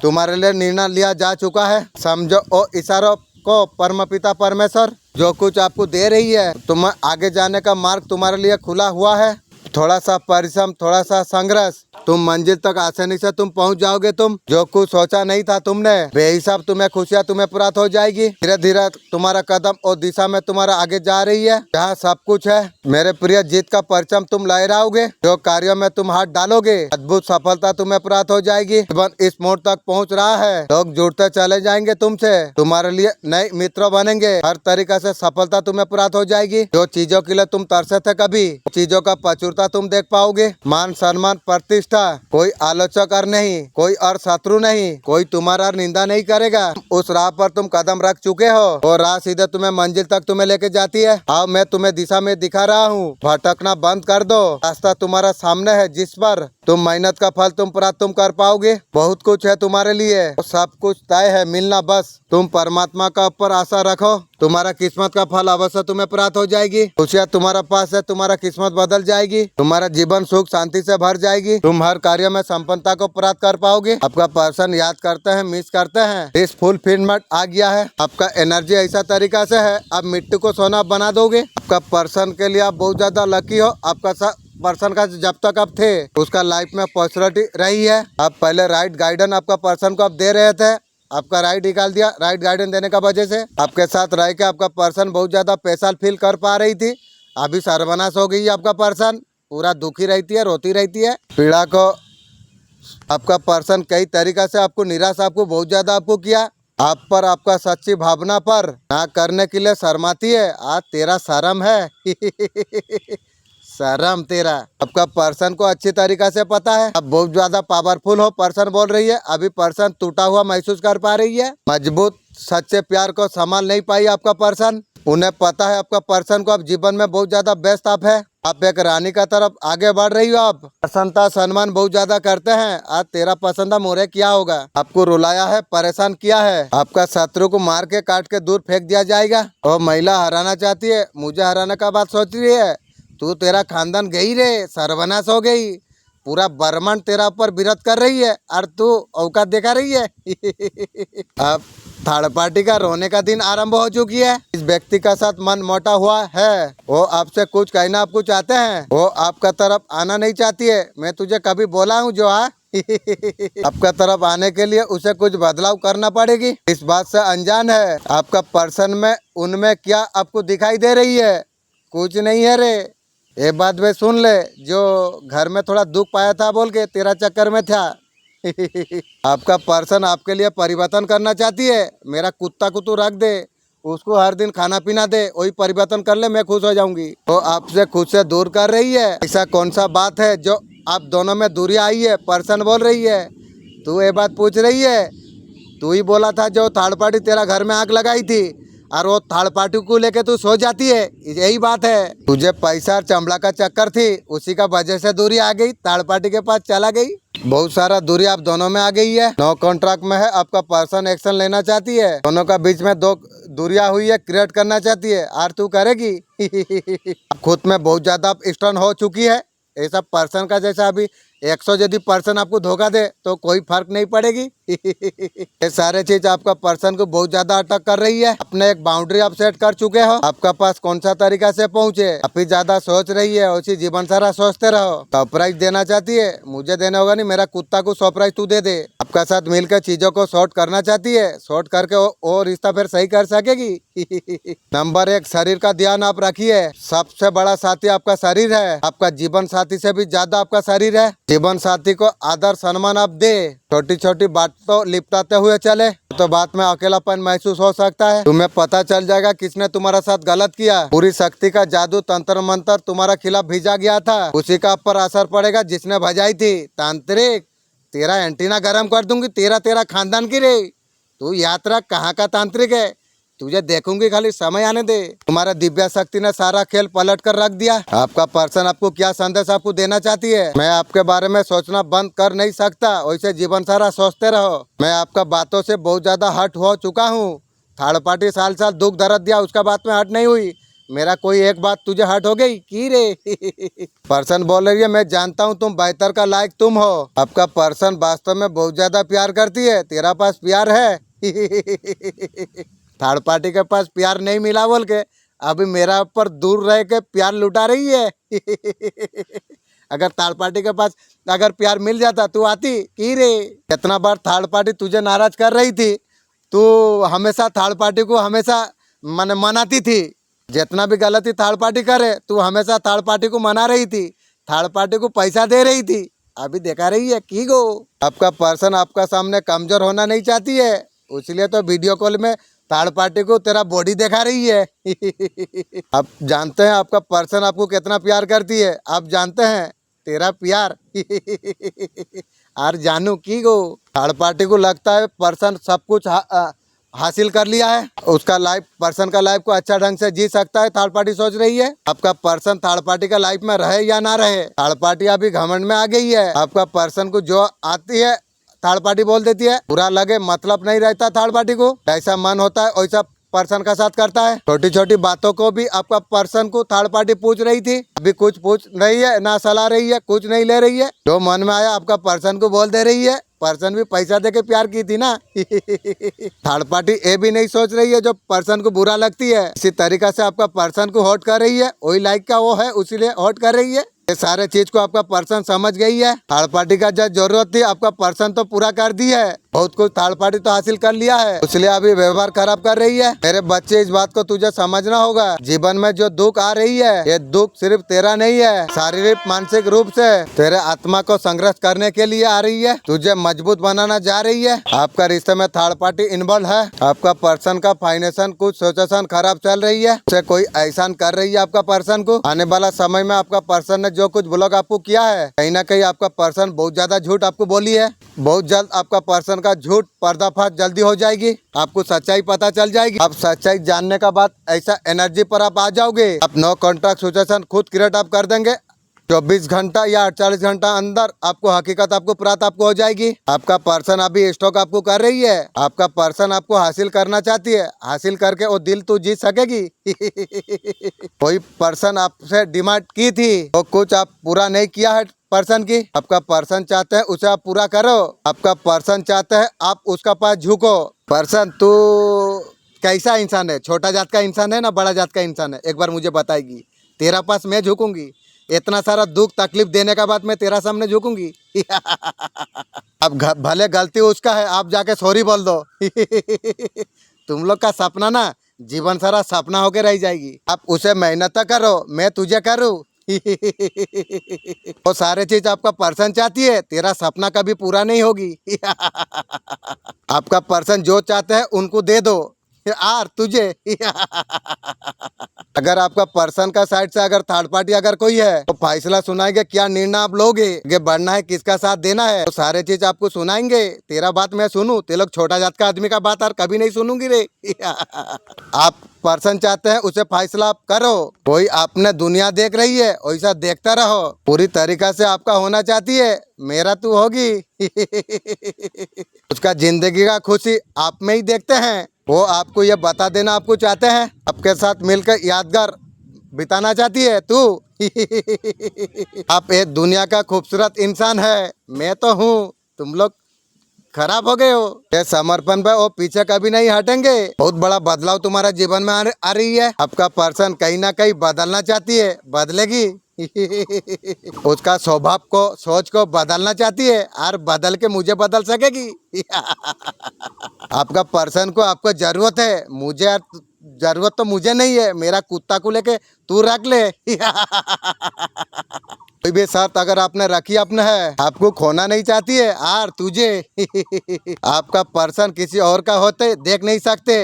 तुम्हारे लिए निर्णय लिया जा चुका है। समझो ओ इशारों को परमपिता परमेश्वर जो कुछ आपको दे रही है, तुम आगे जाने का मार्ग तुम्हारे लिए खुला हुआ है। थोड़ा सा परिश्रम, थोड़ा सा संघर्ष, तुम मंजिल तक आसानी से तुम पहुंच जाओगे। तुम जो कुछ सोचा नहीं था तुमने, बेहिसाब तुम्हें खुशियां तुम्हें प्राप्त हो जाएगी। धीरे धीरे तुम्हारा कदम और दिशा में तुम्हारा आगे जा रही है, जहाँ सब कुछ है। मेरे प्रिय, जीत का परचम तुम लहराओगे। जो कार्यों में तुम हाथ डालोगे अद्भुत सफलता तुम्हें प्राप्त हो जाएगी। जीवन इस मोड़ तक पहुँच रहा है, लोग जुड़ते चले जाएंगे तुमसे, तुम्हारे लिए नए मित्र बनेंगे। हर तरीके से सफलता तुम्हें प्राप्त हो जाएगी। जो चीजों के लिए तुम तरसे थे कभी, चीजों का प्रचुरता तुम देख पाओगे। मान सम्मान प्रतिष्ठा, कोई आलोचक और नहीं, कोई और शत्रु नहीं, कोई तुम्हारा निंदा नहीं करेगा। उस राह पर तुम कदम रख चुके हो और राह सीधे तुम्हें मंजिल तक तुम्हें लेके जाती है। आओ मैं तुम्हें दिशा में दिखा रहा हूँ, भटकना बंद कर दो। रास्ता तुम्हारा सामने है जिस पर तुम मेहनत का फल तुम प्राप्त तुम कर पाओगे। बहुत कुछ है तुम्हारे लिए, सब कुछ तय है, मिलना बस। तुम परमात्मा का ऊपर आशा रखो, तुम्हारा किस्मत का फल अवश्य तुम्हें प्राप्त हो जाएगी। खुशियाँ तुम्हारा पास है, तुम्हारा किस्मत बदल जाएगी, तुम्हारा जीवन सुख शांति से भर जाएगी। तुम हर कार्य में संपन्नता को प्राप्त कर पाओगे। आपका पर्सन याद करते हैं, मिस करते हैं, इस फुलफिलमेंट आ गया है। आपका एनर्जी ऐसा तरीका से है, आप मिट्टी को सोना बना दोगे। आपका पर्सन के लिए आप बहुत ज्यादा लकी हो। आपका पर्सन का जब तक आप थे उसका लाइफ में पॉजिटिविटी रही है। आप पहले राइट गाइडेंस आपका पर्सन को आप दे रहे थे, आपका राइट निकाल दिया। राइट गाइडेंस देने का वजह से आपके साथ रह के आपका पर्सन बहुत ज्यादा पैसा फील कर पा रही थी, अभी सर्वनाश हो गई है। आपका पर्सन पूरा दुखी रहती है, रोती रहती है। पीड़ा को आपका पर्सन कई तरीका से आपको निराश आपको बहुत ज्यादा आपको किया। आप पर आपका सच्ची भावना पर ना करने के लिए शर्माती है। आज तेरा शर्म है शर्म तेरा। आपका पर्सन को अच्छी तरीका से पता है अब बहुत ज्यादा पावरफुल हो। पर्सन बोल रही है, अभी पर्सन टूटा हुआ महसूस कर पा रही है। मजबूत सच्चे प्यार को संभाल नहीं पाई आपका पर्सन। उन्हें पता है आपका पर्सन को अब जीवन में बहुत ज्यादा व्यस्त आप है। आप एक रानी का तरफ आगे बढ़ रही हो। आप प्रसन्नता सम्मान बहुत ज्यादा करते हैं। आज तेरा पसंदा मोरे क्या होगा। आपको रुलाया है, परेशान किया है। आपका शत्रु को मार के काट के दूर फेंक दिया जाएगा। और महिला हराना चाहती है, मुझे हराने का बात सोच रही है। तू तेरा खानदान गई रे, सर्वनाश हो गई। पूरा ब्रह्मांड तेरा ऊपर विरोध कर रही है और तू औकात दिखा रही है अब थर्ड पार्टी का रोने का दिन आरंभ हो चुकी है। इस व्यक्ति का साथ मन मोटा हुआ है, वो आपसे कुछ कहना आपको चाहते हैं, वो आपका तरफ आना नहीं चाहती है। मैं तुझे कभी बोला हूँ जो है आपका तरफ आने के लिए उसे कुछ बदलाव करना पड़ेगी। इस बात से अनजान है आपका पर्सन में, उनमें क्या आपको दिखाई दे रही है? कुछ नहीं है रे। ये बात वे सुन ले, जो घर में थोड़ा दुख पाया था बोल के तेरा चक्कर में था। आपका पर्सन आपके लिए परिवर्तन करना चाहती है। मेरा कुत्ता को तू रख दे, उसको हर दिन खाना पीना दे, वही परिवर्तन कर ले, मैं खुश हो जाऊंगी। तो आपसे खुद से दूर कर रही है। ऐसा कौन सा बात है जो आप दोनों में दूरी आई है? पर्सन बोल रही है, तू ये बात पूछ रही है। तू ही बोला था जो थर्ड पार्टी तेरा घर में आग लगाई थी, और वो थर्ड पार्टी को लेके तू सो जाती है। यही बात है, तुझे पैसा और चमड़ा का चक्कर थी, उसी का वजह से दूरी आ गई, थर्ड पार्टी के पास चला गई। बहुत सारा दूरी आप दोनों में आ गई है। नो कॉन्ट्रैक्ट में है, आपका पर्सन एक्शन लेना चाहती है। दोनों का बीच में दो दूरियां हुई है, क्रिएट करना चाहती है, और तू करेगी। खुद में बहुत ज्यादा स्टर्न हो चुकी है। ऐसा पर्सन का जैसा अभी 100 यदि पर्सन आपको धोखा दे तो कोई फर्क नहीं पड़ेगी। ये सारे चीज आपका पर्सन को बहुत ज्यादा अटक कर रही है। अपने एक बाउंड्री आप सेट कर चुके हो, आपका पास कौन सा तरीका से पहुंचे अभी ज्यादा सोच रही है, उसी जीवन सारा सोचते रहो। सरप्राइज देना चाहती है, मुझे देना होगा नहीं, मेरा कुत्ता को सरप्राइज तू दे दे। आपका साथ मिलकर चीजों को शॉर्ट करना चाहती है, शॉर्ट करके वो रिश्ता फिर सही कर सकेगी। नंबर 1, शरीर का ध्यान आप रखिए। सबसे बड़ा साथी आपका शरीर है, आपका जीवन साथी से भी ज्यादा आपका शरीर है। जीवन साथी को आदर सम्मान आप दे, छोटी छोटी बात तो लिपटाते हुए चले, तो बात में अकेलापन महसूस हो सकता है। तुम्हें पता चल जाएगा किसने तुम्हारा साथ गलत किया। पूरी शक्ति का जादू तंत्र मंत्र तुम्हारा खिलाफ भेजा गया था, उसी का आप पर असर पड़ेगा जिसने भजाई थी। तांत्रिक, तेरा एंटीना गर्म कर दूंगी, तेरा खानदान की रे। तू यात्रा कहाँ का तांत्रिक है, तुझे देखूंगी, खाली समय आने दे। तुम्हारा दिव्या शक्ति ने सारा खेल पलट कर रख दिया। आपका पर्सन आपको क्या संदेश आपको देना चाहती है? मैं आपके बारे में सोचना बंद कर नहीं सकता, वैसे जीवन सारा सोचते रहो। मैं आपका बातों से बहुत ज्यादा हट हो चुका हूँ। थर्ड पार्टी साल साल दुख दर्द दिया, उसका बात में हट नहीं हुई। मेरा कोई एक बात तुझे हट हो गई की रे? पर्सन बोल रही है, मैं जानता हूँ तुम बेहतर का लायक तुम हो। आपका पर्सन वास्तव में बहुत ज्यादा प्यार करती है। तेरा पास प्यार है। थर्ड पार्टी के पास प्यार नहीं मिला बोल के अभी मेरा ऊपर दूर रह के प्यार लुटा रही है। अगर थर्ड पार्टी के पास अगर प्यार मिल जाता तू आती की रे? कितना बार थर्ड पार्टी तुझे नाराज कर रही थी, तू हमेशा थर्ड पार्टी को हमेशा मनाती थी। जितना भी गलती थर्ड पार्टी करे तू हमेशा थर्ड पार्टी को मना रही थी, थर्ड पार्टी को पैसा दे रही थी। अभी देखा रही है की गो? आपका पर्सन आपका सामने कमजोर होना नहीं चाहती है, इसलिए तो वीडियो कॉल में थर्ड पार्टी को तेरा बॉडी दिखा रही है। आप जानते हैं आपका पर्सन आपको कितना प्यार करती है, आप जानते हैं तेरा प्यार। और जानू की गो? थर्ड पार्टी को लगता है पर्सन सब कुछ हासिल कर लिया है, उसका लाइफ, पर्सन का लाइफ को अच्छा ढंग से जी सकता है। थर्ड पार्टी सोच रही है आपका पर्सन थर्ड पार्टी का लाइफ में रहे या ना रहे। थर्ड पार्टी अभी घमंड में आ गई है। आपका पर्सन को जो आती है थर्ड पार्टी बोल देती है, बुरा लगे मतलब नहीं रहता। थर्ड पार्टी को जैसा मन होता है वैसा पर्सन का साथ करता है। छोटी छोटी बातों को भी आपका पर्सन को थर्ड पार्टी पूछ रही थी, अभी कुछ पूछ रही है ना, सलाह रही है, कुछ नहीं ले रही है। जो मन में आया आपका पर्सन को बोल दे रही है। पर्सन भी पैसा दे के प्यार की थी ना। थर्ड पार्टी ये भी नहीं सोच रही है जो पर्सन को बुरा लगती है। इसी तरीका से आपका पर्सन को हॉट कर रही है, वही लाइक का वो है, उसीलिए हॉट कर रही है। ये सारे चीज को आपका पर्सन समझ गई है। थर्ड पार्टी का जो जरूरत थी आपका पर्सन तो पूरा कर दी है, बहुत कुछ थर्ड पार्टी तो हासिल कर लिया है, इसलिए अभी व्यवहार खराब कर रही है। मेरे बच्चे इस बात को तुझे समझना होगा, जीवन में जो दुख आ रही है ये दुख सिर्फ तेरा नहीं है, शारीरिक मानसिक रूप से तेरे आत्मा को संघर्ष करने के लिए आ रही है, तुझे मजबूत बनाना जा रही है। आपका रिश्ते में थर्ड पार्टी इन्वॉल्व है। आपका पर्सन का फाइनेंशियल कुछ सिचुएशन खराब चल रही है, उसे कोई एहसान कर रही है आपका पर्सन को। आने वाला समय में आपका पर्सन ने जो कुछ ब्लॉग आपको किया है, कहीं ना कहीं आपका पर्सन बहुत ज्यादा झूठ आपको बोली है। बहुत जल्द आपका पर्सन का झूठ पर्दाफाश जल्दी हो जाएगी, आपको सच्चाई पता चल जाएगी। आप सच्चाई जानने का बाद ऐसा एनर्जी पर आप आ जाओगे, आप नो कॉन्ट्रैक्ट सिचुएशन खुद क्रिएट आप कर देंगे। 24 घंटा या 48 घंटा अंदर आपको हकीकत आपको प्राप्त आपको हो जाएगी। आपका पर्सन अभी स्टॉक आपको कर रही है, आपका पर्सन आपको हासिल करना चाहती है, हासिल करके वो दिल तू जीत सकेगी। कोई पर्सन आपसे डिमांड की थी, वो कुछ आप पूरा नहीं किया है पर्सन की, आपका पर्सन चाहते हैं उसे आप पूरा करो। आपका पर्सन चाहते हैं आप उसका पास झुको, पर्सन तू कैसा इंसान है? छोटा जात का इंसान है ना बड़ा जात का इंसान है? एक बार मुझे बताएगी। तेरा पास मैं झुकूंगी? इतना सारा दुख तकलीफ देने का बाद मैं तेरा सामने झुकूंगी? अब भले गलती उसका है, आप जाके सॉरी बोल दो। तुम लोग का सपना ना जीवन सारा सपना होके रह जाएगी। आप उसे मेहनत करो, मैं तुझे करूँ। वो सारे चीज आपका पर्सन चाहती है, तेरा सपना कभी पूरा नहीं होगी। आपका पर्सन जो चाहते हैं उनको दे दो यार तुझे। अगर आपका पर्सन का साइड से अगर थर्ड पार्टी अगर कोई है तो फैसला सुनाएंगे, क्या निर्णय आप लोगे, आगे बढ़ना है, किसका साथ देना है, तो सारे चीज आपको सुनाएंगे। तेरा बात मैं सुनूं? ते लोग छोटा जात का आदमी का बात और कभी नहीं सुनूंगी रे। आप पर्सन चाहते हैं उसे फैसला आप करो। कोई आपने दुनिया देख रही है वैसा देखता रहो, पूरी तरीका से आपका होना चाहती है, मेरा तू होगी। उसका जिंदगी का खुशी आप में ही देखते हैं। वो आपको ये बता देना आपको चाहते हैं, आपके साथ मिलकर यादगार बिताना चाहती है तू। आप एक दुनिया का खूबसूरत इंसान है, मैं तो हूँ, तुम लोग खराब हो गए हो। ये समर्पण पे वो पीछे कभी नहीं हटेंगे। बहुत बड़ा बदलाव तुम्हारा जीवन में आ रही है। आपका पर्सन कहीं ना कहीं बदलना चाहती है, बदलेगी। उसका स्वभाव को सोच को बदलना चाहती है और बदल के मुझे बदल सकेगी। आपका पर्सन को आपको जरूरत है, मुझे जरूरत तो मुझे नहीं है। मेरा कुत्ता को लेके तू रख ले। कोई भी शर्त अगर आपने रखी अपने है, आपको खोना नहीं चाहती है और तुझे। आपका पर्सन किसी और का होते देख नहीं सकते।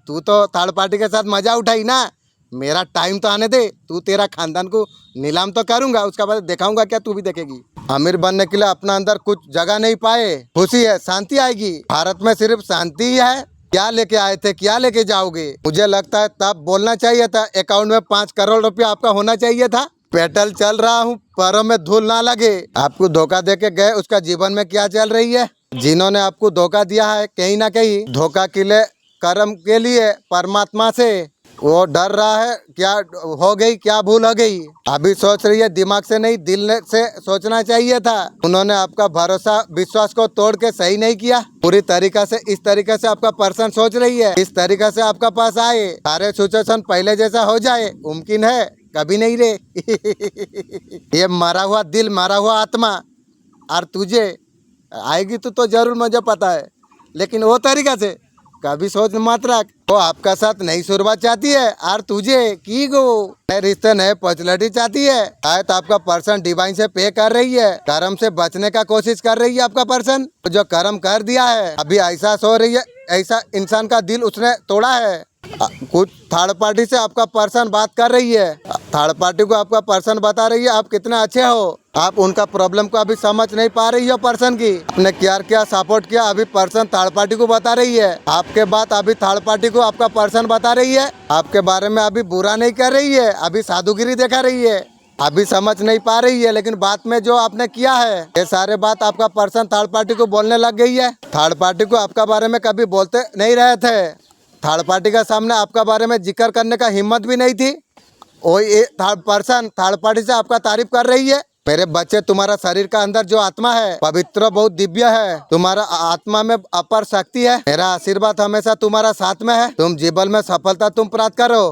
तू तो थर्ड पार्टी के साथ मजा उठाई ना, मेरा टाइम तो आने दे। तू तेरा खानदान को नीलाम तो करूंगा, उसका बाद दिखाऊंगा क्या तू भी देखेगी। अमीर बनने के लिए अपना अंदर कुछ जगह नहीं पाए, खुशी है, शांति आएगी। भारत में सिर्फ शांति ही है। क्या लेके आए थे, क्या लेके जाओगे? मुझे लगता है तब बोलना चाहिए था, अकाउंट में 5 करोड़ रुपया आपका होना चाहिए था। पेट्रोल चल रहा हूँ, पैरों में धूल ना लगे। आपको धोखा दे के गए, उसका जीवन में क्या चल रही है? जिन्होंने आपको धोखा दिया है, कहीं ना कहीं धोखा के लिए, कर्म के लिए परमात्मा से वो डर रहा है, क्या हो गई, क्या भूल हो गई। अभी सोच रही है, दिमाग से नहीं दिल से सोचना चाहिए था। उन्होंने आपका भरोसा विश्वास को तोड़ के सही नहीं किया। पूरी तरीका से इस तरीके से आपका पर्सन सोच रही है, इस तरीका से आपका पास आए, सारे सिचुएशन पहले जैसा हो जाए, मुमकिन है? कभी नहीं रे। ये मरा हुआ दिल, मरा हुआ आत्मा और तुझे आएगी तो जरूर, मुझे पता है, लेकिन वो तरीका से कभी सोच मत रख। वो आपका साथ नई शुरुआत चाहती है और तुझे की गो नए रिश्ते, नए पर्सनैलिटी चाहती है। शायद आपका पर्सन डिवाइन से पे कर रही है, कर्म से बचने का कोशिश कर रही है। आपका पर्सन जो कर्म कर दिया है, अभी ऐसा सो रही है, ऐसा इंसान का दिल उसने तोड़ा है। कुछ थर्ड पार्टी से आपका पर्सन बात कर रही है, थर्ड पार्टी को आपका पर्सन बता रही है आप कितने अच्छे हो। आप उनका प्रॉब्लम को अभी समझ नहीं पा रही हो। पर्सन की आपने क्या सपोर्ट किया, अभी पर्सन थर्ड पार्टी को बता रही है। आपके बात अभी थर्ड पार्टी को आपका पर्सन बता रही है। आपके बारे में अभी बुरा नहीं कर रही है, अभी साधुगिरी दिखा रही है। अभी समझ नहीं पा रही है, लेकिन बात में जो आपने किया है, ये सारे बात आपका पर्सन थर्ड पार्टी को बोलने लग गई है। थर्ड पार्टी को आपका बारे में कभी बोलते नहीं रहे थे, थर्ड पार्टी का सामने आपका बारे में जिक्र करने का हिम्मत भी नहीं थी। वही थर्ड पर्सन थर्ड पार्टी से आपका तारीफ कर रही है। मेरे बच्चे, तुम्हारा शरीर का अंदर जो आत्मा है पवित्र, बहुत दिव्य है। तुम्हारा आत्मा में अपार शक्ति है। मेरा आशीर्वाद हमेशा तुम्हारा साथ में है। तुम जीवन में सफलता तुम प्राप्त करो।